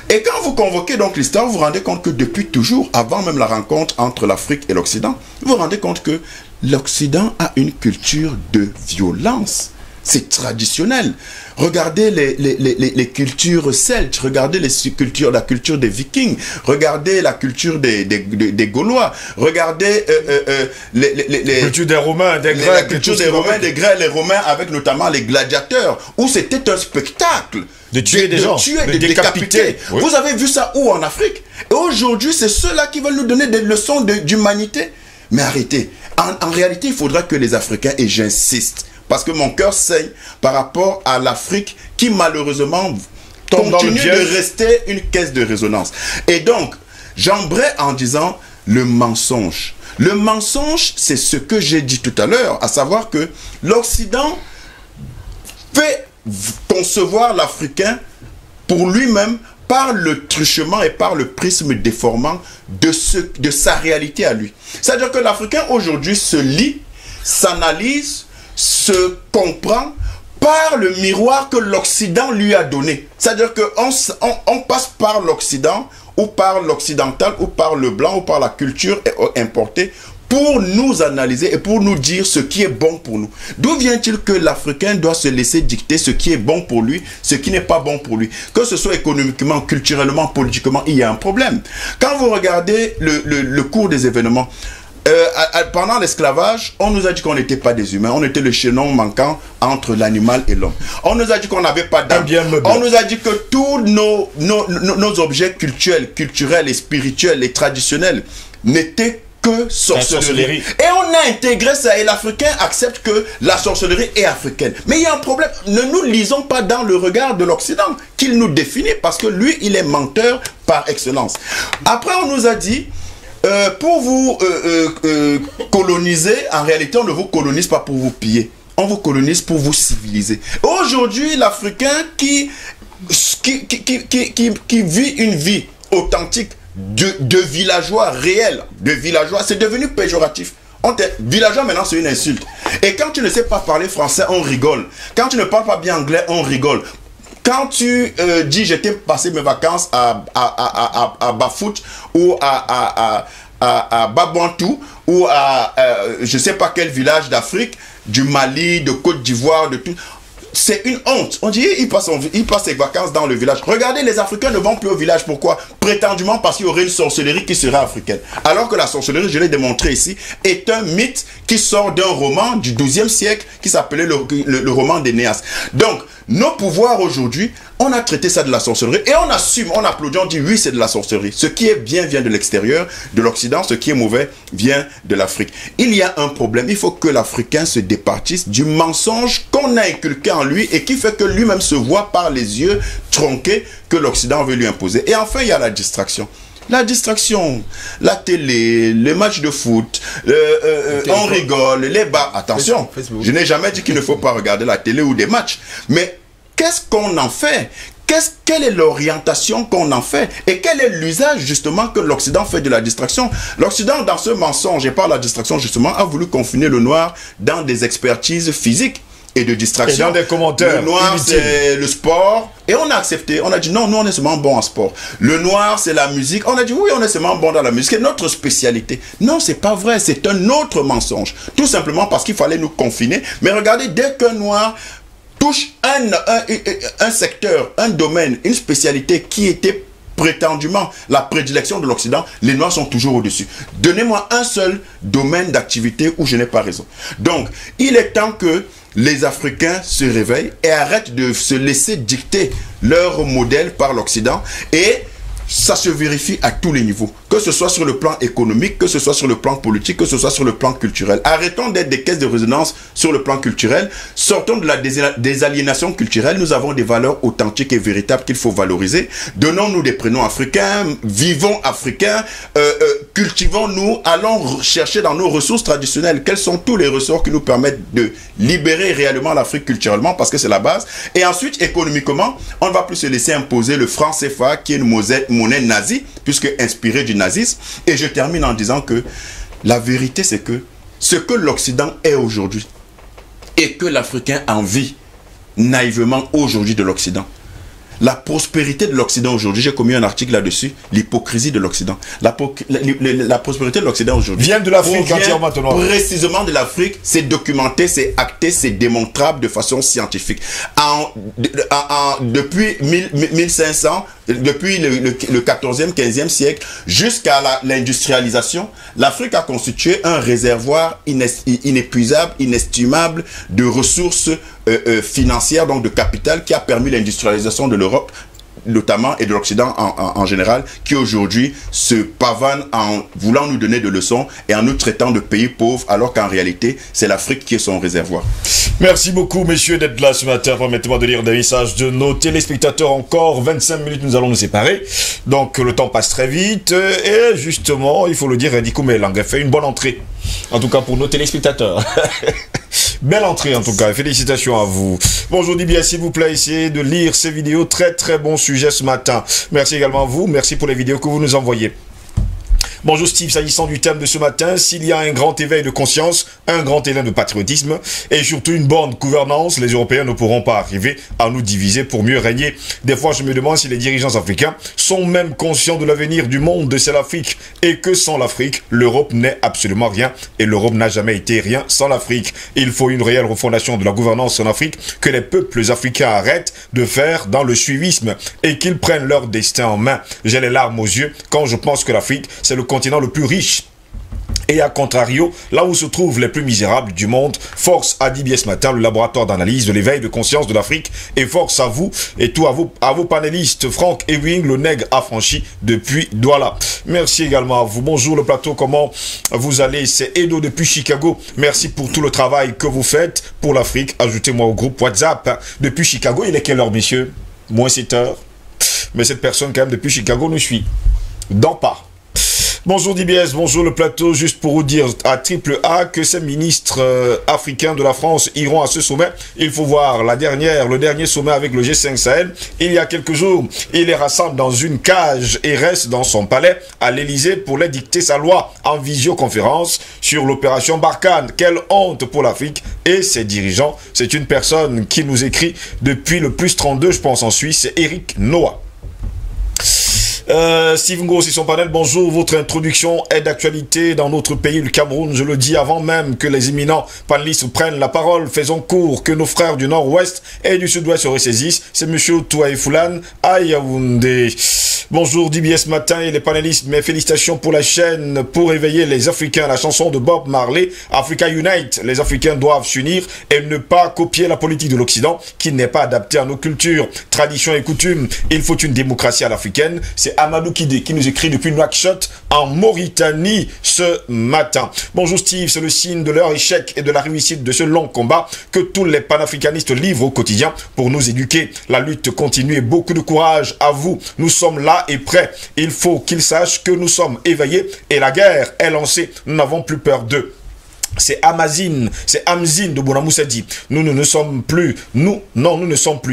Et quand vous convoquez donc l'histoire, vous vous rendez compte que depuis toujours, avant même la rencontre entre l'Afrique et l'Occident, vous vous rendez compte que l'Occident a une culture de violence. C'est traditionnel. Regardez les cultures celtes, regardez la culture des Vikings, regardez la culture des Gaulois, regardez la culture des Romains, des Grecs, la culture des Romains, des Grecs, les Romains avec notamment les gladiateurs, où c'était un spectacle de tuer des gens, de décapiter. Oui. Vous avez vu ça où en Afrique? Et aujourd'hui, c'est ceux-là qui veulent nous donner des leçons d'humanité. Mais arrêtez. En réalité, il faudra que les Africains, et j'insiste, parce que mon cœur saigne par rapport à l'Afrique qui malheureusement continue de rester une caisse de résonance. Et donc, j'embraye en disant le mensonge. Le mensonge, c'est ce que j'ai dit tout à l'heure, à savoir que l'Occident fait concevoir l'Africain pour lui-même par le truchement et par le prisme déformant de sa réalité à lui. C'est-à-dire que l'Africain aujourd'hui se lit, s'analyse, se comprend par le miroir que l'Occident lui a donné. C'est-à-dire qu'on passe par l'Occident, ou par l'occidental, ou par le blanc, ou par la culture importée, pour nous analyser et pour nous dire ce qui est bon pour nous. D'où vient-il que l'Africain doit se laisser dicter ce qui est bon pour lui, ce qui n'est pas bon pour lui? Que ce soit économiquement, culturellement, politiquement, il y a un problème. Quand vous regardez le cours des événements, pendant l'esclavage, on nous a dit qu'on n'était pas des humains, on était le chaînon manquant entre l'animal et l'homme. On nous a dit qu'on n'avait pas d'âme. On nous a dit que tous nos objets culturels et spirituels et traditionnels n'étaient que sorcellerie. Et on a intégré ça et l'Africain accepte que la sorcellerie est africaine. Mais il y a un problème. Ne nous lisons pas dans le regard de l'Occident qu'il nous définit parce que lui, il est menteur par excellence. Après, on nous a dit pour vous coloniser, en réalité, on ne vous colonise pas pour vous piller. On vous colonise pour vous civiliser. Aujourd'hui, l'Africain qui vit une vie authentique de villageois réels, de villageois, c'est devenu péjoratif. Villageois, maintenant, c'est une insulte. Et quand tu ne sais pas parler français, on rigole. Quand tu ne parles pas bien anglais, on rigole. Quand tu dis j'étais passé mes vacances à Bafout ou à Babouantou ou à je ne sais pas quel village d'Afrique, du Mali, de Côte d'Ivoire, de tout. c'est une honte. On dit, il passe ses vacances dans le village. Regardez, les Africains ne vont plus au village. Pourquoi? Prétendument parce qu'il y aurait une sorcellerie qui serait africaine. Alors que la sorcellerie, je l'ai démontré ici, est un mythe qui sort d'un roman du XIIe siècle qui s'appelait le roman d'Énéas. Donc, nos pouvoirs aujourd'hui, on a traité ça de la sorcellerie et on assume, on applaudit, on dit oui, c'est de la sorcellerie. Ce qui est bien vient de l'extérieur, de l'Occident, ce qui est mauvais vient de l'Afrique. Il y a un problème, il faut que l'Africain se départisse du mensonge qu'on a inculqué en lui et qui fait que lui-même se voit par les yeux tronqués que l'Occident veut lui imposer. Et enfin, il y a la distraction. La distraction, la télé, les matchs de foot, on rigole, les bars. Attention, je n'ai jamais dit qu'il ne faut pas regarder la télé ou des matchs. Mais qu'est-ce qu'on en fait? Quelle est l'orientation qu'on en fait? Et quel est l'usage justement que l'Occident fait de la distraction? L'Occident, dans ce mensonge et par la distraction justement, a voulu confiner le noir dans des expertises physiques et de distraction. Et dans des commentaires. Le noir, c'est le sport. Et on a accepté. On a dit non, nous on est seulement bon en sport. Le noir, c'est la musique. On a dit oui, on est seulement bon dans la musique. C'est notre spécialité. Non, c'est pas vrai. C'est un autre mensonge. Tout simplement parce qu'il fallait nous confiner. Mais regardez, dès qu'un noir touche un secteur, un domaine, une spécialité qui était prétendument la prédilection de l'Occident, les Noirs sont toujours au-dessus. Donnez-moi un seul domaine d'activité où je n'ai pas raison. Donc, il est temps que les Africains se réveillent et arrêtent de se laisser dicter leur modèle par l'Occident et ça se vérifie à tous les niveaux, que ce soit sur le plan économique, que ce soit sur le plan politique, que ce soit sur le plan culturel. Arrêtons d'être des caisses de résonance sur le plan culturel, sortons de la désaliénation culturelle, nous avons des valeurs authentiques et véritables qu'il faut valoriser. Donnons-nous des prénoms africains, vivons africains, cultivons-nous, allons chercher dans nos ressources traditionnelles quels sont tous les ressorts qui nous permettent de libérer réellement l'Afrique culturellement, parce que c'est la base. Et ensuite, économiquement, on ne va plus se laisser imposer le franc CFA qui est une monnaie nazie, puisque inspirée du nazisme. Et je termine en disant que la vérité, c'est que ce que l'Occident est aujourd'hui et que l'Africain envie naïvement aujourd'hui de l'Occident, la prospérité de l'Occident aujourd'hui, j'ai commis un article là-dessus, l'hypocrisie de l'Occident. La prospérité de l'Occident aujourd'hui vient de l'Afrique entièrement. Précisément de l'Afrique, c'est documenté, c'est acté, c'est démontrable de façon scientifique. Depuis 1500, depuis le 14e, 15e siècle, jusqu'à l'industrialisation, l'Afrique a constitué un réservoir inépuisable, inestimable de ressources financières, donc de capital, qui a permis l'industrialisation de l'Europe notamment et de l'Occident en général, qui aujourd'hui se pavane en voulant nous donner des leçons et en nous traitant de pays pauvres, alors qu'en réalité, c'est l'Afrique qui est son réservoir. Merci beaucoup, messieurs, d'être là ce matin. Permettez-moi de lire des messages de nos téléspectateurs. Encore 25 minutes, nous allons nous séparer. Donc, le temps passe très vite. Et justement, il faut le dire, Redico Melang a fait une bonne entrée. En tout cas, pour nos téléspectateurs. Belle entrée en tout cas, félicitations à vous. Bonjour Dibia, s'il vous plaît, essayez de lire ces vidéos, très bon sujet ce matin. Merci également à vous, merci pour les vidéos que vous nous envoyez. Bonjour Steve, s'agissant du thème de ce matin, s'il y a un grand éveil de conscience, un grand élan de patriotisme et surtout une bonne gouvernance, les Européens ne pourront pas arriver à nous diviser pour mieux régner. Des fois, je me demande si les dirigeants africains sont même conscients de l'avenir du monde, c'est l'Afrique, et que sans l'Afrique, l'Europe n'est absolument rien et l'Europe n'a jamais été rien sans l'Afrique. Il faut une réelle refondation de la gouvernance en Afrique, que les peuples africains arrêtent de faire dans le suivisme et qu'ils prennent leur destin en main. J'ai les larmes aux yeux quand je pense que l'Afrique, c'est le continent le plus riche. Et à contrario, là où se trouvent les plus misérables du monde, force à Dibia ce matin, le laboratoire d'analyse de l'éveil de conscience de l'Afrique, et force à vous et tout à vos panélistes, Franck Ewing, le nègre affranchi depuis Douala. Merci également à vous. Bonjour le plateau, comment vous allez? C'est Edo depuis Chicago. Merci pour tout le travail que vous faites pour l'Afrique. Ajoutez-moi au groupe WhatsApp depuis Chicago. Il est quelle heure, messieurs? Moins 7 heures. Mais cette personne, quand même, depuis Chicago, nous suit. Dans pas. Bonjour DBS, bonjour le plateau, juste pour vous dire à triple A que ces ministres africains de la France iront à ce sommet. Il faut voir le dernier sommet avec le G5 Sahel. Il y a quelques jours, il les rassemble dans une cage et reste dans son palais à l'Elysée pour les dicter sa loi en visioconférence sur l'opération Barkhane. Quelle honte pour l'Afrique et ses dirigeants. C'est une personne qui nous écrit depuis le +32, je pense en Suisse, c'est Eric Noah. Steve Ngo, c'est son panel. Bonjour, votre introduction est d'actualité dans notre pays, le Cameroun. Je le dis avant même que les éminents panélistes prennent la parole. Faisons court, que nos frères du nord-ouest et du sud-ouest se ressaisissent. C'est monsieur Touaï Foulane à Yaoundé. Bonjour DBS Matin et les panélistes, mes félicitations pour la chaîne pour éveiller les Africains. La chanson de Bob Marley, Africa Unite. Les Africains doivent s'unir et ne pas copier la politique de l'Occident qui n'est pas adaptée à nos cultures, traditions et coutumes. Il faut une démocratie à l'africaine. C'est Amadou Kidé qui nous écrit depuis Nouakchott en Mauritanie ce matin. Bonjour Steve, c'est le signe de leur échec et de la réussite de ce long combat que tous les panafricanistes livrent au quotidien pour nous éduquer. La lutte continue et beaucoup de courage à vous. Nous sommes là et prêts. Il faut qu'ils sachent que nous sommes éveillés et la guerre est lancée. Nous n'avons plus peur d'eux. C'est Amazine de Bounamoussadi. Nous ne sommes plus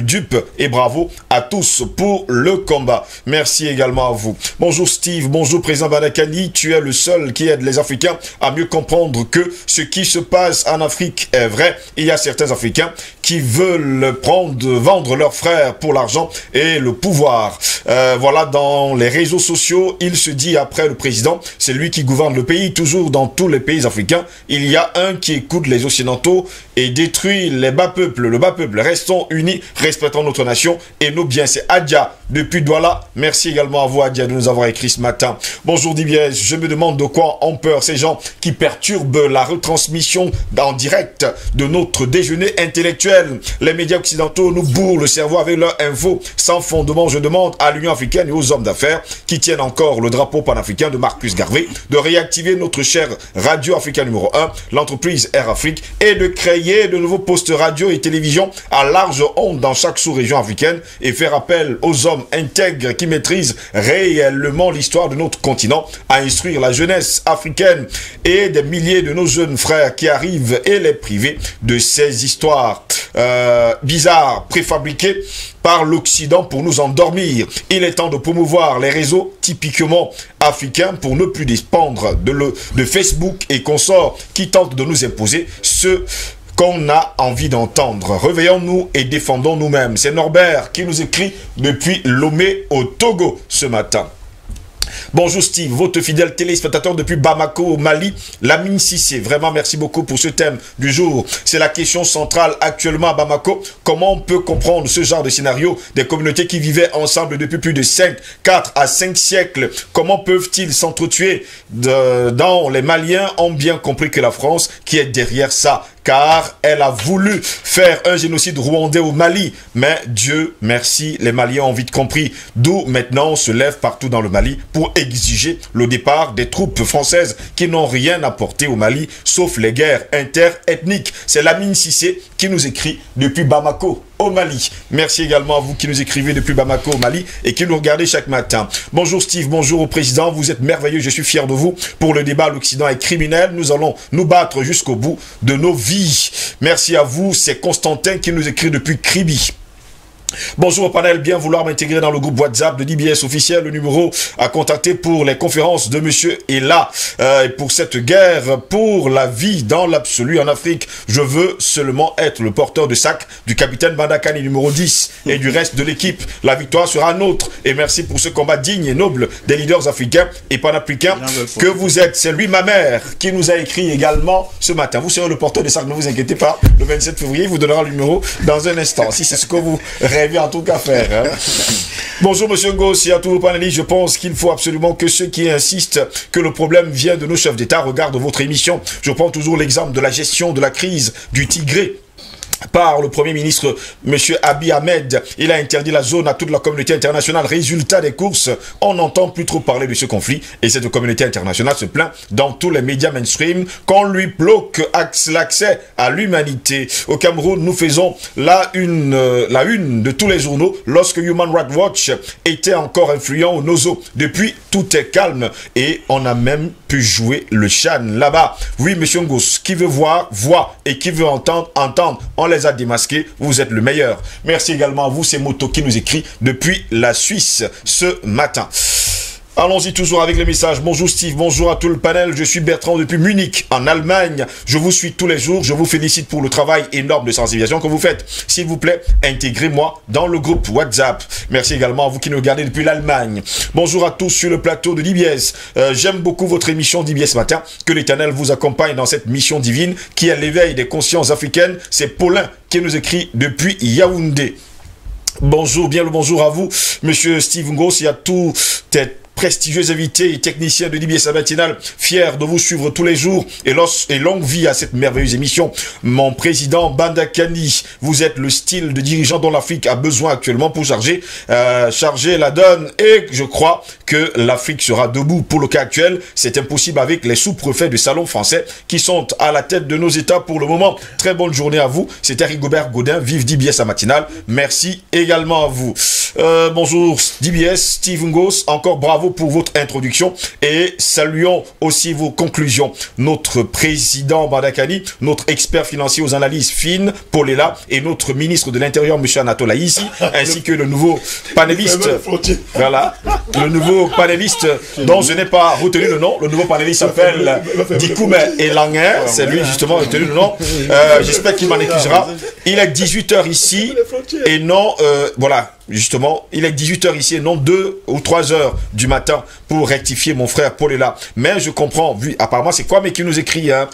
dupes et bravo à tous pour le combat. Merci également à vous. Bonjour Steve, bonjour président Badakani. Tu es le seul qui aide les Africains à mieux comprendre que ce qui se passe en Afrique est vrai. Il y a certains Africains qui veulent vendre leurs frères pour l'argent et le pouvoir. Voilà, dans les réseaux sociaux, il se dit après le président, c'est lui qui gouverne le pays, toujours dans tous les pays africains. Il y a un qui écoute les Occidentaux et détruit les bas peuples. Le bas peuple, restons unis, respectons notre nation et nos biens. C'est Adia depuis Douala. Merci également à vous Adia de nous avoir écrit ce matin. Bonjour DBS, je me demande de quoi ont peur ces gens qui perturbent la retransmission en direct de notre déjeuner intellectuel. Les médias occidentaux nous bourrent le cerveau avec leur info sans fondement. Je demande à l'Union africaine et aux hommes d'affaires qui tiennent encore le drapeau panafricain de Marcus Garvey de réactiver notre chère Radio Africa numéro 1, l'entreprise Air Afrique, et de créer de nouveaux postes radio et télévision à large onde dans chaque sous-région africaine et faire appel aux hommes intègres qui maîtrisent réellement l'histoire de notre continent à instruire la jeunesse africaine et des milliers de nos jeunes frères qui arrivent et les priver de ces histoires bizarres préfabriquées par l'Occident pour nous endormir. Il est temps de promouvoir les réseaux typiquement africains pour ne plus dépendre de Facebook et consorts qui tentent de nous imposer ce qu'on a envie d'entendre. Réveillons-nous et défendons nous-mêmes. C'est Norbert qui nous écrit depuis Lomé au Togo ce matin. Bonjour Steve, votre fidèle téléspectateur depuis Bamako au Mali, Lamine Sissé. Vraiment merci beaucoup pour ce thème du jour. C'est la question centrale actuellement à Bamako. Comment on peut comprendre ce genre de scénario des communautés qui vivaient ensemble depuis plus de 4 à 5 siècles? Comment peuvent-ils s'entretuer? Les Maliens ont bien compris que la France qui est derrière ça, car elle a voulu faire un génocide rwandais au Mali. Mais Dieu merci, les Maliens ont vite compris. D'où maintenant on se lève partout dans le Mali pour exiger le départ des troupes françaises qui n'ont rien apporté au Mali, sauf les guerres interethniques. C'est Lamine Sissé qui nous écrit depuis Bamako au Mali. Merci également à vous qui nous écrivez depuis Bamako au Mali et qui nous regardez chaque matin. Bonjour Steve, bonjour au président, vous êtes merveilleux, je suis fier de vous. Pour le débat, l'Occident est criminel, nous allons nous battre jusqu'au bout de nos vies. Merci à vous, c'est Constantin qui nous écrit depuis Kribi. Bonjour au panel, bien vouloir m'intégrer dans le groupe WhatsApp de DBS officiel. Le numéro à contacter pour les conférences de monsieur est là. Et pour cette guerre, pour la vie dans l'absolu en Afrique, je veux seulement être le porteur de sac du capitaine Bandakani numéro 10 et du reste de l'équipe. La victoire sera nôtre. Et merci pour ce combat digne et noble des leaders africains et panafricains que vous êtes. C'est lui, ma mère, qui nous a écrit également ce matin. Vous serez le porteur de sac, ne vous inquiétez pas. Le 27 février, il vous donnera le numéro dans un instant. Si c'est ce que vous en tout cas faire. Hein. Bonjour Monsieur Ngos et à tous vos panélistes. Je pense qu'il faut absolument que ceux qui insistent que le problème vient de nos chefs d'État regardent votre émission. Je prends toujours l'exemple de la gestion de la crise du Tigré par le Premier ministre, M. Abiy Ahmed. Il a interdit la zone à toute la communauté internationale. Résultat des courses, on n'entend plus trop parler de ce conflit et cette communauté internationale se plaint dans tous les médias mainstream qu'on lui bloque l'accès à l'humanité. Au Cameroun, nous faisons la une de tous les journaux lorsque Human Rights Watch était encore influent au Nozo. Depuis, tout est calme et on a même pu jouer le Chan là-bas. Oui, M. Ngos, qui veut voir, voit et qui veut entendre, entendre. On les a démasqués, vous êtes le meilleur. Merci également à vous, c'est Moto qui nous écrit depuis la Suisse ce matin. Allons-y toujours avec les messages. Bonjour Steve, bonjour à tout le panel. Je suis Bertrand depuis Munich, en Allemagne. Je vous suis tous les jours. Je vous félicite pour le travail énorme de sensibilisation que vous faites. S'il vous plaît, intégrez-moi dans le groupe WhatsApp. Merci également à vous qui nous regardez depuis l'Allemagne. Bonjour à tous sur le plateau de DBS. J'aime beaucoup votre émission DBS Matin. Que l'Éternel vous accompagne dans cette mission divine qui est l'éveil des consciences africaines. C'est Paulin qui nous écrit depuis Yaoundé. Bonjour, bien le bonjour à vous, monsieur Steve Ngos, et à tous tes prestigieux invités et techniciens de DBS Matinal, fiers de vous suivre tous les jours et longue vie à cette merveilleuse émission. Mon président Bandakani, vous êtes le style de dirigeant dont l'Afrique a besoin actuellement pour charger la donne, et je crois que l'Afrique sera debout. Pour le cas actuel, c'est impossible avec les sous-préfets de salon français qui sont à la tête de nos États pour le moment. Très bonne journée à vous. C'était Rigobert Godin, vive DBS Matinal. Merci également à vous. Bonjour DBS, Steve Ngos, encore bravo pour votre introduction et saluons aussi vos conclusions. Notre président Bandakani, notre expert financier aux analyses fines, Paulela, et notre ministre de l'Intérieur, M. Anatola ici, ainsi que le nouveau panéliste, voilà, le nouveau panéliste dont je n'ai pas retenu le nom. Le nouveau panéliste s'appelle Dikoumé Elanger, c'est lui justement retenu le nom. J'espère qu'il m'en excusera. Il est 18h ici et non, voilà. Justement, il est 18h ici et non 2 ou 3 heures du matin pour rectifier mon frère Paulela. Mais je comprends, vu, apparemment c'est quoi mais qui nous écrit, hein,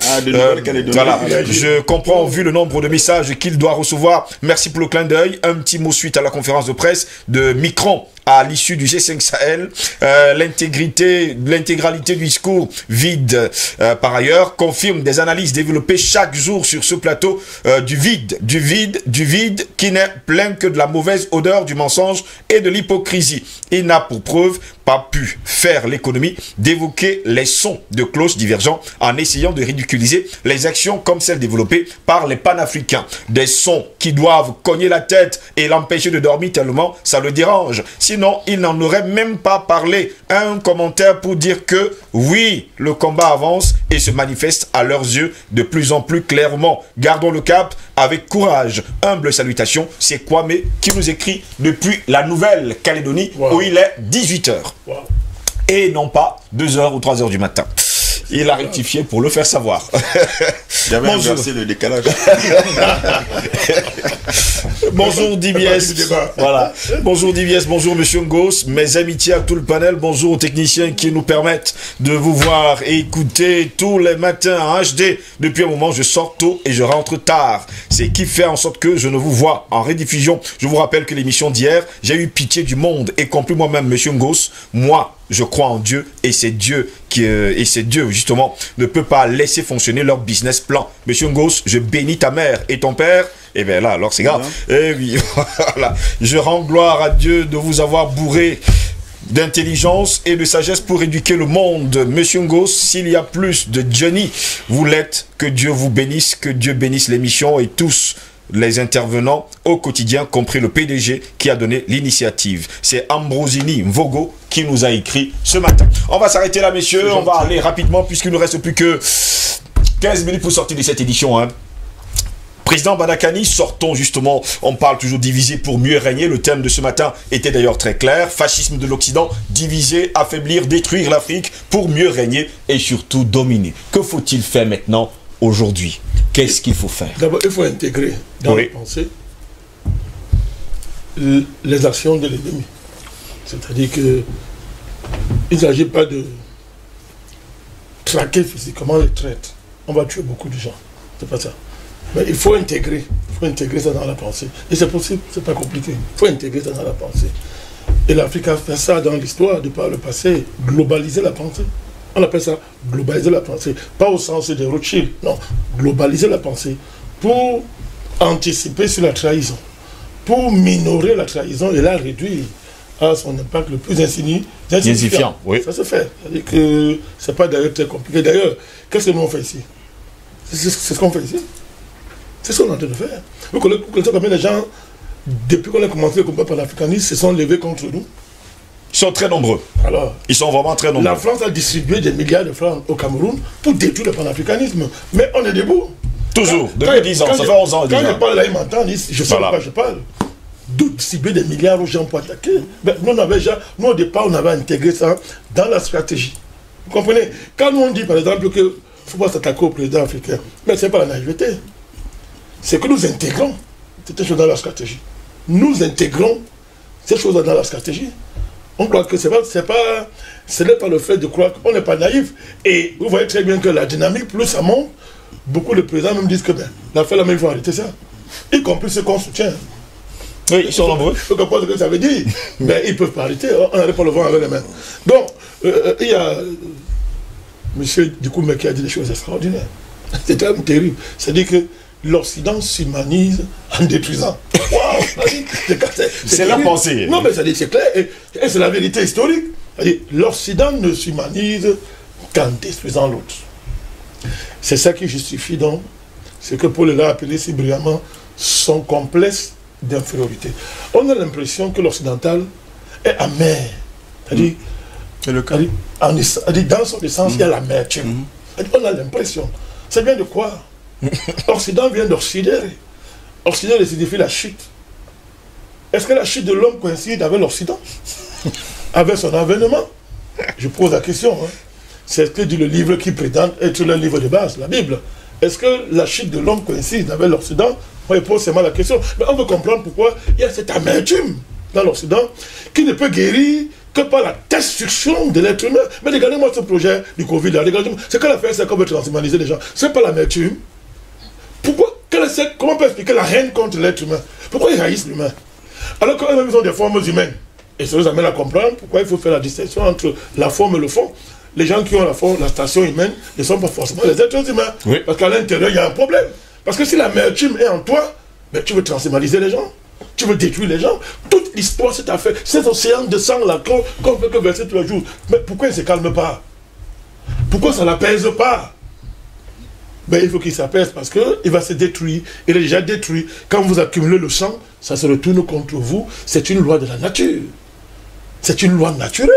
voilà, je comprends vu le nombre de messages qu'il doit recevoir. Merci pour le clin d'œil. Un petit mot suite à la conférence de presse de Micron à l'issue du G5 Sahel. L'intégralité du discours vide, par ailleurs, confirme des analyses développées chaque jour sur ce plateau du vide qui n'est plein que de la mauvaise odeur du mensonge et de l'hypocrisie. Il n'a pour preuve pas pu faire l'économie d'évoquer les sons de cloches divergents en essayant de ridiculiser les actions comme celles développées par les panafricains. Des sons qui doivent cogner la tête et l'empêcher de dormir tellement ça le dérange. Sinon, il n'en aurait même pas parlé. Un commentaire pour dire que oui, le combat avance et se manifeste à leurs yeux de plus en plus clairement. Gardons le cap avec courage. Humble salutation, c'est Kwame qui nous écrit depuis la Nouvelle-Calédonie où il est 18h. Et non pas 2h ou 3h du matin. Il a rectifié pour le faire savoir. J'avais inversé le décalage. Bonjour DBS. Voilà. Bonjour DBS, bonjour Monsieur Ngos. Mes amitiés à tout le panel. Bonjour aux techniciens qui nous permettent de vous voir et écouter tous les matins en HD. Depuis un moment, je sors tôt et je rentre tard. C'est qui fait en sorte que je ne vous vois en rediffusion. Je vous rappelle que l'émission d'hier, j'ai eu pitié du monde, y compris moi-même, Monsieur Ngos. Moi, je crois en Dieu et c'est Dieu justement ne peut pas laisser fonctionner leur business plan. Monsieur Ngos, je bénis ta mère et ton père. Et bien là, alors c'est grave. Et oui, voilà. Je rends gloire à Dieu de vous avoir bourré d'intelligence et de sagesse pour éduquer le monde. Monsieur Ngos, s'il y a plus de Johnny, vous l'êtes. Que Dieu vous bénisse, que Dieu bénisse l'émission et tous les intervenants au quotidien, compris le PDG qui a donné l'initiative. C'est Ambrosini Mvogo qui nous a écrit ce matin. On va s'arrêter là, messieurs. On va aller rapidement puisqu'il ne nous reste plus que 15 minutes pour sortir de cette édition. Hein. Président Bandakani, sortons justement, on parle toujours diviser pour mieux régner. Le thème de ce matin était d'ailleurs très clair. Fascisme de l'Occident, diviser, affaiblir, détruire l'Afrique pour mieux régner et surtout dominer. Que faut-il faire maintenant, aujourd'hui? Qu'est-ce qu'il faut faire? D'abord, il faut intégrer dans la pensée les actions de l'ennemi. C'est-à-dire que il ne s'agit pas de traquer physiquement les traîtres. On va tuer beaucoup de gens. C'est pas ça. Mais il faut intégrer ça dans la pensée. Et c'est possible, c'est pas compliqué. Il faut intégrer ça dans la pensée. Et l'Afrique a fait ça dans l'histoire, de par le passé, globaliser la pensée. On appelle ça globaliser la pensée. Pas au sens de Rothschild, non. Globaliser la pensée pour anticiper sur la trahison, pour minorer la trahison et la réduire à son impact le plus insignifiant. Oui. Ça se fait. C'est-à-dire que c'est pas d'ailleurs très compliqué. D'ailleurs, qu'est-ce que nous on fait ici? C'est ce qu'on fait ici. C'est ce qu'on est en train de faire. Vous connaissez combien de gens, depuis qu'on a commencé le combat panafricaniste, se sont levés contre nous? Ils sont très nombreux. Alors, ils sont vraiment très nombreux. La France a distribué des milliards de francs au Cameroun pour détruire le panafricanisme. Mais on est debout. Toujours, depuis 10 ans, ça fait 11 ans. Quand je parle là, ils m'entendent, je ne sais pas, je parle. cibler des milliards aux gens pour attaquer. Ben, nous, au départ, on avait intégré ça dans la stratégie. Vous comprenez? Quand nous on dit, par exemple, qu'il ne faut pas s'attaquer au président africain, mais ce n'est pas la naïveté. C'est que nous intégrons ces choses dans la stratégie. Nous intégrons ces choses dans la stratégie. On croit que ce n'est pas le fait de croire qu'on n'est pas naïf. Et vous voyez très bien que la dynamique, plus ça monte, beaucoup de présidents même disent que l'affaire, il faut arrêter ça. Y compris ceux qu'on soutient. Oui, ils sont nombreux. Vous comprenez ce que ça veut dire? Mais ils ne peuvent pas arrêter. On n'arrête pas le vent avec les mains. Donc, il y a M. Dikoumé qui a dit des choses extraordinaires. C'est quand même terrible. C'est-à-dire que l'Occident s'humanise en détruisant. Wow, c'est la pensée. Non, mais c'est clair. Et c'est la vérité historique. L'Occident ne s'humanise qu'en détruisant l'autre. C'est ça qui justifie donc ce que Paul l'a appelé si brillamment son complexe d'infériorité. On a l'impression que l'occidental est amer. C'est-à-dire, dans son essence, il y a l'amertume. On a l'impression. Ça vient de quoi? L'Occident vient d'Occidere. Occidere signifie la chute. Est-ce que la chute de l'homme coïncide avec l'Occident? Avec son avènement? Je pose la question. Hein. C'est ce que dit le livre qui prétend être le livre de base, la Bible. Est-ce que la chute de l'homme coïncide avec l'Occident? Moi, je pose seulement la question. Mais on veut comprendre pourquoi il y a cette amertume dans l'Occident qui ne peut guérir que par la destruction de l'être humain. Mais regardez-moi ce projet du Covid. C'est que l'affaire, c'est qu'on veut transhumaniser les gens. C'est pas l'amertume. Pourquoi? Comment on peut expliquer la haine contre l'être humain? Pourquoi ils haïssent l'humain? Alors qu'ils ont des formes humaines. Et ça nous amène à comprendre pourquoi il faut faire la distinction entre la forme et le fond. Les gens qui ont la station humaine ne sont pas forcément les êtres humains. Oui. Parce qu'à l'intérieur, il y a un problème. Parce que si l'amertume est en toi, ben, tu veux transhumaniser les gens. Tu veux détruire les gens. Toute l'histoire, cette affaire, cet océan de sang là, qu'on fait que verser tous les jours. Mais pourquoi il ne se calme pas? Pourquoi ça ne l'apaise pas? Ben, il faut qu'il s'apaise parce qu'il va se détruire. Il est déjà détruit. Quand vous accumulez le sang, ça se retourne contre vous. C'est une loi de la nature. C'est une loi naturelle.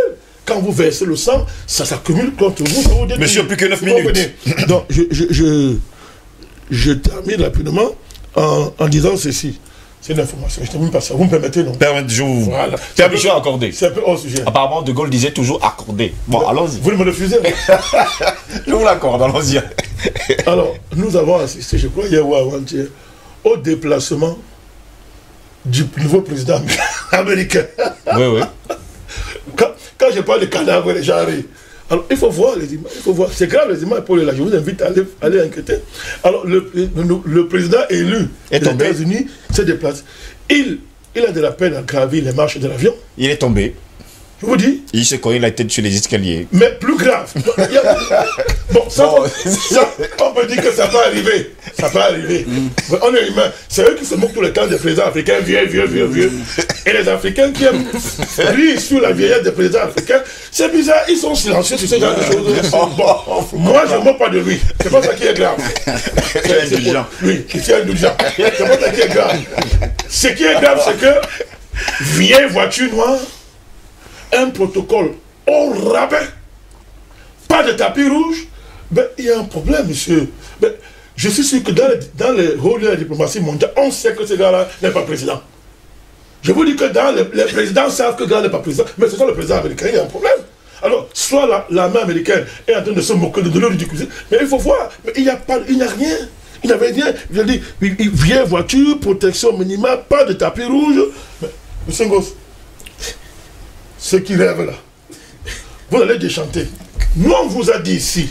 Quand vous versez le sang, ça s'accumule contre vous. Monsieur, plus que 9 minutes. Donc, je termine rapidement en disant ceci. C'est une information. Je ne termine pas ça. Vous me permettez, non? Je vous... Voilà. Permission accordée. C'est un peu hors sujet. Apparemment, De Gaulle disait toujours accordé. Bon, allons-y. Vous me refusez? Je vous l'accorde, allons-y. Alors, nous avons assisté, je crois, hier ou avant-hier, au déplacement du nouveau président américain. Oui, oui. Quand je parle de cadavres, les gens arrivent. Alors, il faut voir les images, il faut voir. C'est grave les images, Paul, là. Je vous invite à aller enquêter. Alors, le président élu des États-Unis se déplace. Il a de la peine à gravir les marches de l'avion. Il est tombé. Je vous dis. Il s'est cogné la tête sur les escaliers. Mais plus grave. Bon, ça, on peut dire que ça peut arriver. Ça peut arriver. On est humain. C'est eux qui se moquent tout le temps des présidents africains, vieux. Et les Africains qui aiment rire sur la vieillesse des présidents africains, c'est bizarre, ils sont silencieux sur ce genre de choses. Bon, moi, je ne moque pas de lui. C'est pas ça qui est grave. C'est indulgent. Oui, c'est indulgent. C'est pas ça qui est grave. Ce qui est grave, c'est que vieille voiture noire, un protocole au rabais, pas de tapis rouge, ben, il y a un problème, monsieur. Ben, je suis sûr que dans les rôles de la diplomatie mondiale, on sait que ce gars-là n'est pas président. Je vous dis que les présidents savent que ce gars-là n'est pas président, mais ce sont les présidents américains, il y a un problème. Alors, soit la main américaine est en train de se moquer de le ridiculiser, mais il faut voir, mais il n'y a rien. Il n'y avait rien. Je dis, vieille voiture, protection minimale, pas de tapis rouge. Mais, monsieur Ngoz, ceux qui rêvent là, vous allez déchanter. Nous, on vous a dit ici,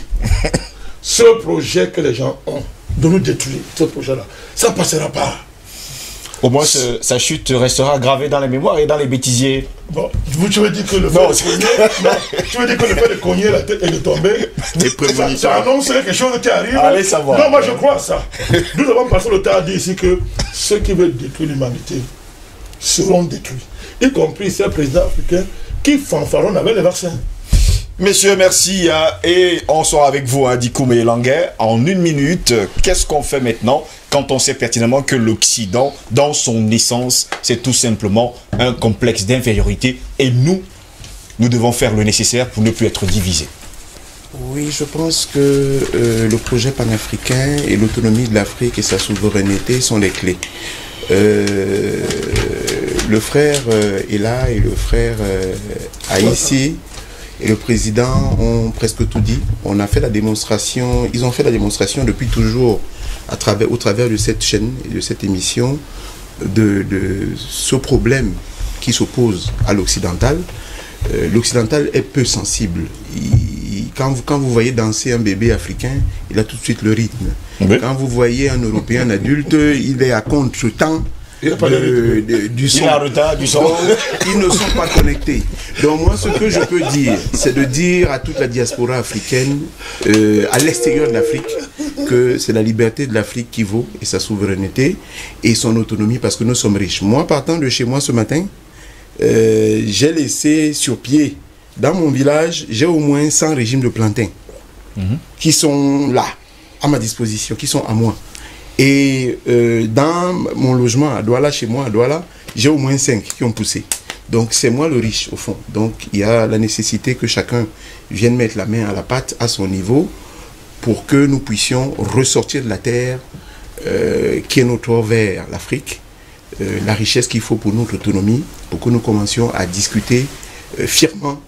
ce projet que les gens ont, de nous détruire, ce projet-là, ça ne passera pas. Au moins, sa chute restera gravée dans les mémoires et dans les bêtisiers. Bon, tu veux dire que le fait de cogner la tête et de tomber, ça annonce quelque chose qui arrive. Allez savoir. Non, moi je crois à ça. Nous avons passé le temps à dire ici que ceux qui veulent détruire l'humanité seront détruits. Y compris ces présidents africains qui fanfaronnent avec les vaccins. Messieurs, merci. Et on sera avec vous, Dikoumé Elanguet. En 1 minute, qu'est-ce qu'on fait maintenant quand on sait pertinemment que l'Occident, dans son essence, c'est tout simplement un complexe d'infériorité et nous devons faire le nécessaire pour ne plus être divisés. Oui, je pense que le projet panafricain et l'autonomie de l'Afrique et sa souveraineté sont les clés. Le frère est là et le frère Haïti et le président ont presque tout dit. On a fait la démonstration, ils ont fait la démonstration depuis toujours au travers de cette chaîne et de cette émission de ce problème qui s'oppose à l'occidental. L'occidental est peu sensible. Quand vous voyez danser un bébé africain, il a tout de suite le rythme. Oui. Quand vous voyez un Européen, un adulte, il est à contre-temps du son. Il a retard du son. Ils ne sont pas connectés. Donc moi, ce que je peux dire, c'est de dire à toute la diaspora africaine, à l'extérieur de l'Afrique, que c'est la liberté de l'Afrique qui vaut, et sa souveraineté, et son autonomie, parce que nous sommes riches. Moi, partant de chez moi ce matin, j'ai laissé sur pied, dans mon village, j'ai au moins 100 régimes de plantain qui sont là, à ma disposition, qui sont à moi. Et dans mon logement à Douala, chez moi à Douala, j'ai au moins 5 qui ont poussé. Donc c'est moi le riche au fond. Donc il y a la nécessité que chacun vienne mettre la main à la pâte à son niveau pour que nous puissions ressortir de la terre qui est notre or vers l'Afrique, la richesse qu'il faut pour notre autonomie, pour que nous commencions à discuter fièrement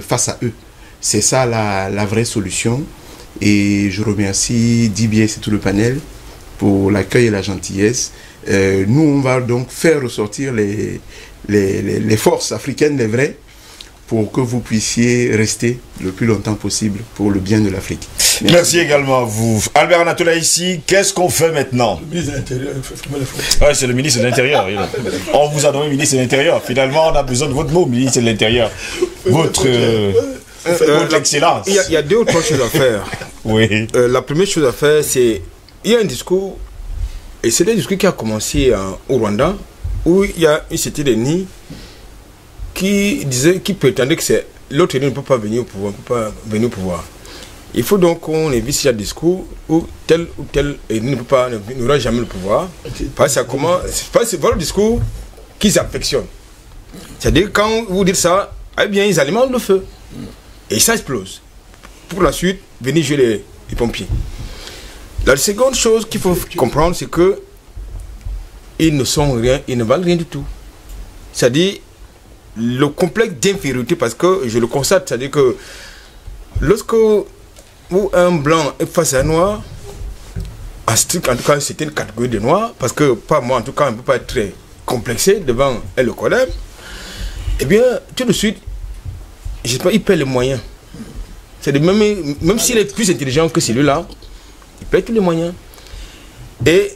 face à eux. C'est ça la vraie solution. Et je remercie DBS et tout le panel pour l'accueil et la gentillesse. Nous, on va donc faire ressortir les forces africaines, les vraies, pour que vous puissiez rester le plus longtemps possible pour le bien de l'Afrique. Merci également à vous. Albert Anatola ici, qu'est-ce qu'on fait maintenant? Le ministre de l'Intérieur, il faut fermer les frontières. Oui, c'est le ministre de l'Intérieur. On vous a donné le ministre de l'Intérieur. Finalement, on a besoin de votre mot, ministre de l'Intérieur. Votre excellence. Il y a deux ou trois choses à faire. Oui. La première chose à faire, c'est... Il y a un discours, et c'est le discours qui a commencé au Rwanda, où il y a une cité de Ni qui prétendait que c'est l'autre ne peut pas venir au pouvoir, Il faut donc qu'on évite ce discours où tel ennemi n'aura jamais le pouvoir. Parce que c'est votre discours qu'ils affectionnent. C'est-à-dire quand vous dites ça, eh bien ils alimentent le feu. Et ça explose. Pour la suite, venez jouer les pompiers. La seconde chose qu'il faut comprendre, c'est que ils ne sont rien, ils ne valent rien du tout. C'est-à-dire le complexe d'infériorité, parce que je le constate, c'est-à-dire que lorsque un blanc est face à un noir, en tout cas c'était une catégorie de noirs, parce que pas moi en tout cas on ne peut pas être très complexé devant le collègue, eh bien tout de suite, je sais pas, il perd les moyens. C'est-à-dire même s'il est plus intelligent que celui-là, il perd tous les moyens. Et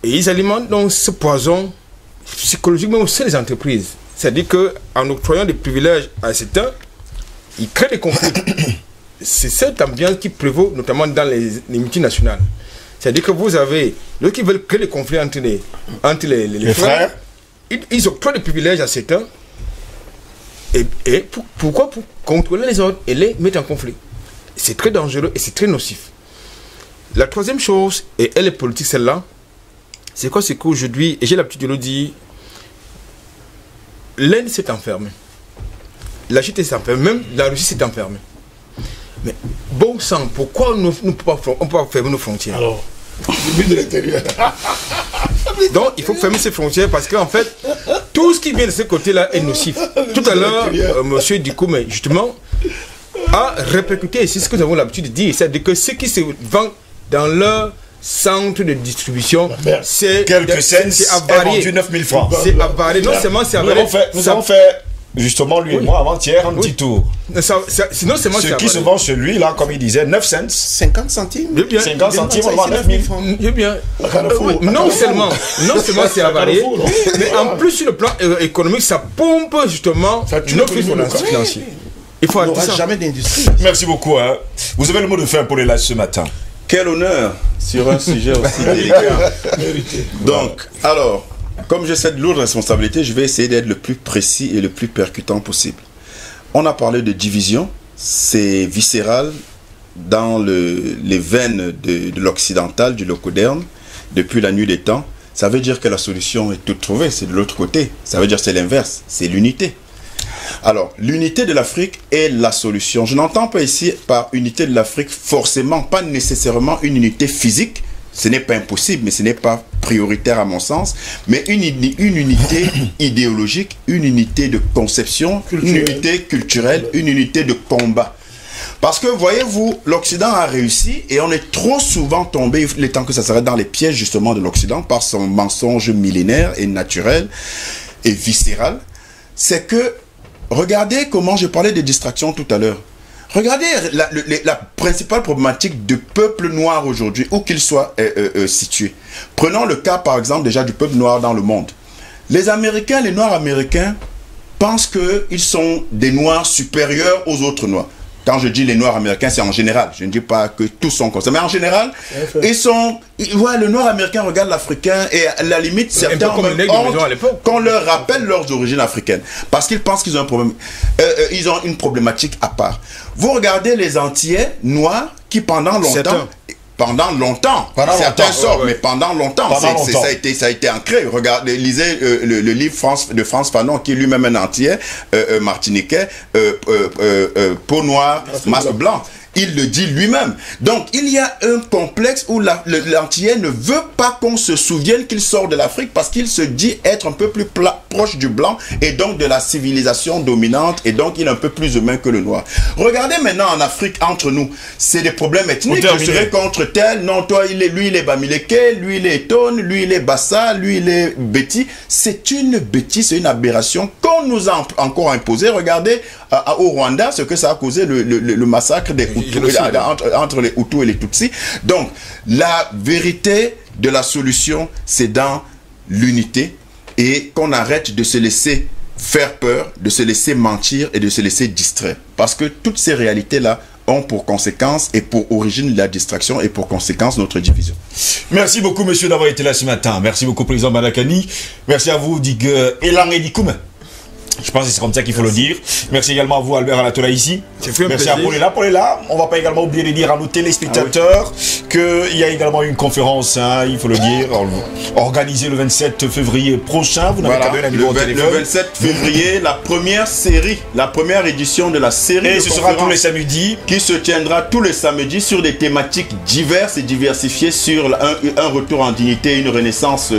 ils alimentent donc ce poison psychologiquement au sein des entreprises. C'est-à-dire qu'en octroyant des privilèges à certains, ils créent des conflits. C'est cette ambiance qui prévaut notamment dans les multinationales. C'est-à-dire que vous avez, lorsqu'ils veulent créer des conflits entre les frères, ils octroient des privilèges à certains. Et pourquoi? Pour contrôler les autres et les mettre en conflit. C'est très dangereux et c'est très nocif. La troisième chose, et elle est politique celle-là, c'est quoi? C'est qu'aujourd'hui, et j'ai l'habitude de le dire, l'Inde s'est enfermée. La Chine s'est enfermée, même la Russie s'est enfermée. Mais bon sang, pourquoi on ne peut pas fermer nos frontières? Alors, le ministre de l'Intérieur. Donc il faut fermer ces frontières parce qu'en fait, tout ce qui vient de ce côté-là est nocif. Tout à l'heure, M. Dikoumé, justement, a répercuté ici ce que nous avons l'habitude de dire, c'est-à-dire que ceux qui se vendent dans leur centre de distribution, c'est quelques cents, c'est vendu 9 000 francs. C'est avarié. Non seulement c'est avarié. Nous avons fait, justement, lui et moi, avant-hier, un petit tour. Sinon, seulement ce qui se vend chez lui, là, comme il disait, 9 cents. 50 centimes. 50 centimes, on vend 9 000 francs. Non seulement c'est avarié, mais en plus, sur le plan économique, ça pompe justement notre financier. Il faut n'aura jamais d'industrie. Merci beaucoup. Hein. Vous avez le mot de fin pour les lives ce matin. Quel honneur sur un sujet aussi délicat. Donc, alors, comme j'ai cette lourde responsabilité, je vais essayer d'être le plus précis et le plus percutant possible. On a parlé de division, c'est viscéral dans les veines de l'occidental, du locoderne, depuis la nuit des temps. Ça veut dire que la solution est toute trouvée, c'est de l'autre côté. Ça veut dire que c'est l'inverse, c'est l'unité. Alors, l'unité de l'Afrique est la solution. Je n'entends pas ici par unité de l'Afrique forcément, pas nécessairement une unité physique. ce n'est pas impossible, mais ce n'est pas prioritaire à mon sens, mais une unité idéologique, une unité de conception, une unité culturelle, une unité de combat. Parce que, voyez-vous, l'Occident a réussi et on est trop souvent tombé, il est temps que ça s'arrête, dans les pièges justement de l'Occident par son mensonge millénaire et naturel et viscéral. C'est que, regardez comment je parlais des distractions tout à l'heure. Regardez la principale problématique du peuple noir aujourd'hui, où qu'il soit situé. Prenons le cas, par exemple, déjà du peuple noir dans le monde. Les Américains, les Noirs américains, pensent qu'ils sont des Noirs supérieurs aux autres Noirs. Quand je dis les Noirs américains, c'est en général. Je ne dis pas que tous sont comme ça. Mais en général, ils sont... Ouais, le Noir américain regarde l'Africain et à la limite, certains ont honte qu'on leur rappelle leurs origines africaines. Parce qu'ils pensent qu'ils ont un problème. Ils ont une problématique à part. Vous regardez les Antillais noirs qui pendant longtemps... certains sortent, mais pendant longtemps, ça a été ancré. Regardez, lisez le livre de France Fanon, qui est lui-même un Antillais, martiniquais, peau noire, masque blanc. Il le dit lui-même. Donc, il y a un complexe où l'Antillais ne veut pas qu'on se souvienne qu'il sort de l'Afrique parce qu'il se dit être un peu plus proche du blanc et donc de la civilisation dominante et donc il est un peu plus humain que le noir. Regardez maintenant en Afrique, entre nous, c'est des problèmes ethniques. Je serais contre tel, non, toi, lui, il est Bamileke, lui, il est Etone, lui, il est Bassa, lui, il est Betty. C'est une bêtise, c'est une aberration qu'on nous a encore imposée. Regardez au Rwanda ce que ça a causé le massacre des Hutus. Entre les Hutus et les Tutsis. Donc, la vérité de la solution, c'est dans l'unité et qu'on arrête de se laisser faire peur, de se laisser mentir et de se laisser distraire. Parce que toutes ces réalités-là ont pour conséquence et pour origine la distraction et pour conséquence notre division. Merci beaucoup, monsieur, d'avoir été là ce matin. Merci beaucoup, président Madakani. Merci à vous, Dig Elan Edikoum. Je pense que c'est comme ça qu'il faut le dire. Merci également à vous, Albert Alatola, ici. Merci à Paulela. On ne va pas également oublier de dire à nos téléspectateurs qu'il y a également une conférence, hein, il faut le dire, organisée le 27 février prochain. Vous n'avez qu'à donner un numéro de téléphone. Le 27 février, la première série, la première édition de la série. Et ce sera tous les samedis. Qui se tiendra tous les samedis sur des thématiques diverses et diversifiées sur un retour en dignité, une renaissance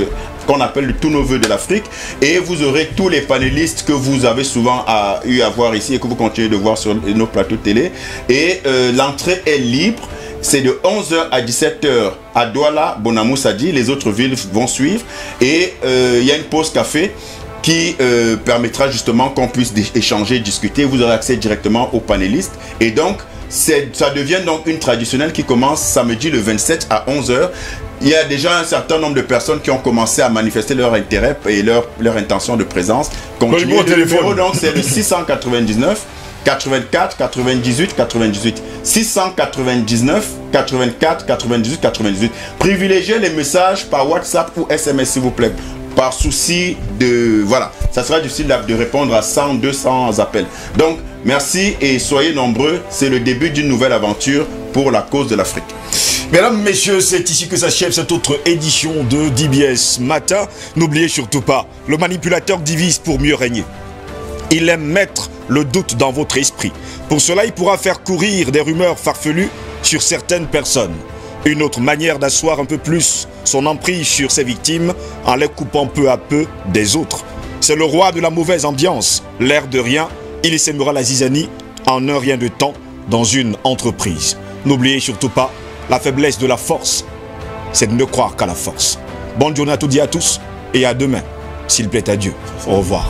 qu'on appelle le tout neveu de l'Afrique, et vous aurez tous les panélistes que vous avez souvent eu à voir ici et que vous continuez de voir sur nos plateaux télé, et l'entrée est libre. C'est de 11h à 17h à Douala, Bonamoussadi, les autres villes vont suivre, et il y a une pause café qui permettra justement qu'on puisse échanger, discuter. Vous aurez accès directement aux panélistes, et donc ça devient donc une traditionnelle qui commence samedi le 27 à 11h. Il y a déjà un certain nombre de personnes qui ont commencé à manifester leur intérêt et leur intention de présence. Continuez. Le numéro donc c'est le 699 84 98 98 699 84 98 98. Privilégiez les messages par WhatsApp ou SMS s'il vous plaît. Par souci de... Voilà, ça sera difficile de répondre à 100, 200 appels. Donc, merci et soyez nombreux. C'est le début d'une nouvelle aventure pour la cause de l'Afrique. Mesdames, messieurs, c'est ici que s'achève cette autre édition de DBS Matin. N'oubliez surtout pas, le manipulateur divise pour mieux régner. Il aime mettre le doute dans votre esprit. Pour cela, il pourra faire courir des rumeurs farfelues sur certaines personnes. Une autre manière d'asseoir un peu plus son emprise sur ses victimes en les coupant peu à peu des autres. C'est le roi de la mauvaise ambiance. L'air de rien, il sèmera la zizanie en un rien de temps dans une entreprise. N'oubliez surtout pas, la faiblesse de la force, c'est de ne croire qu'à la force. Bonne journée à toutes et à tous, et à demain, s'il plaît à Dieu. Au revoir.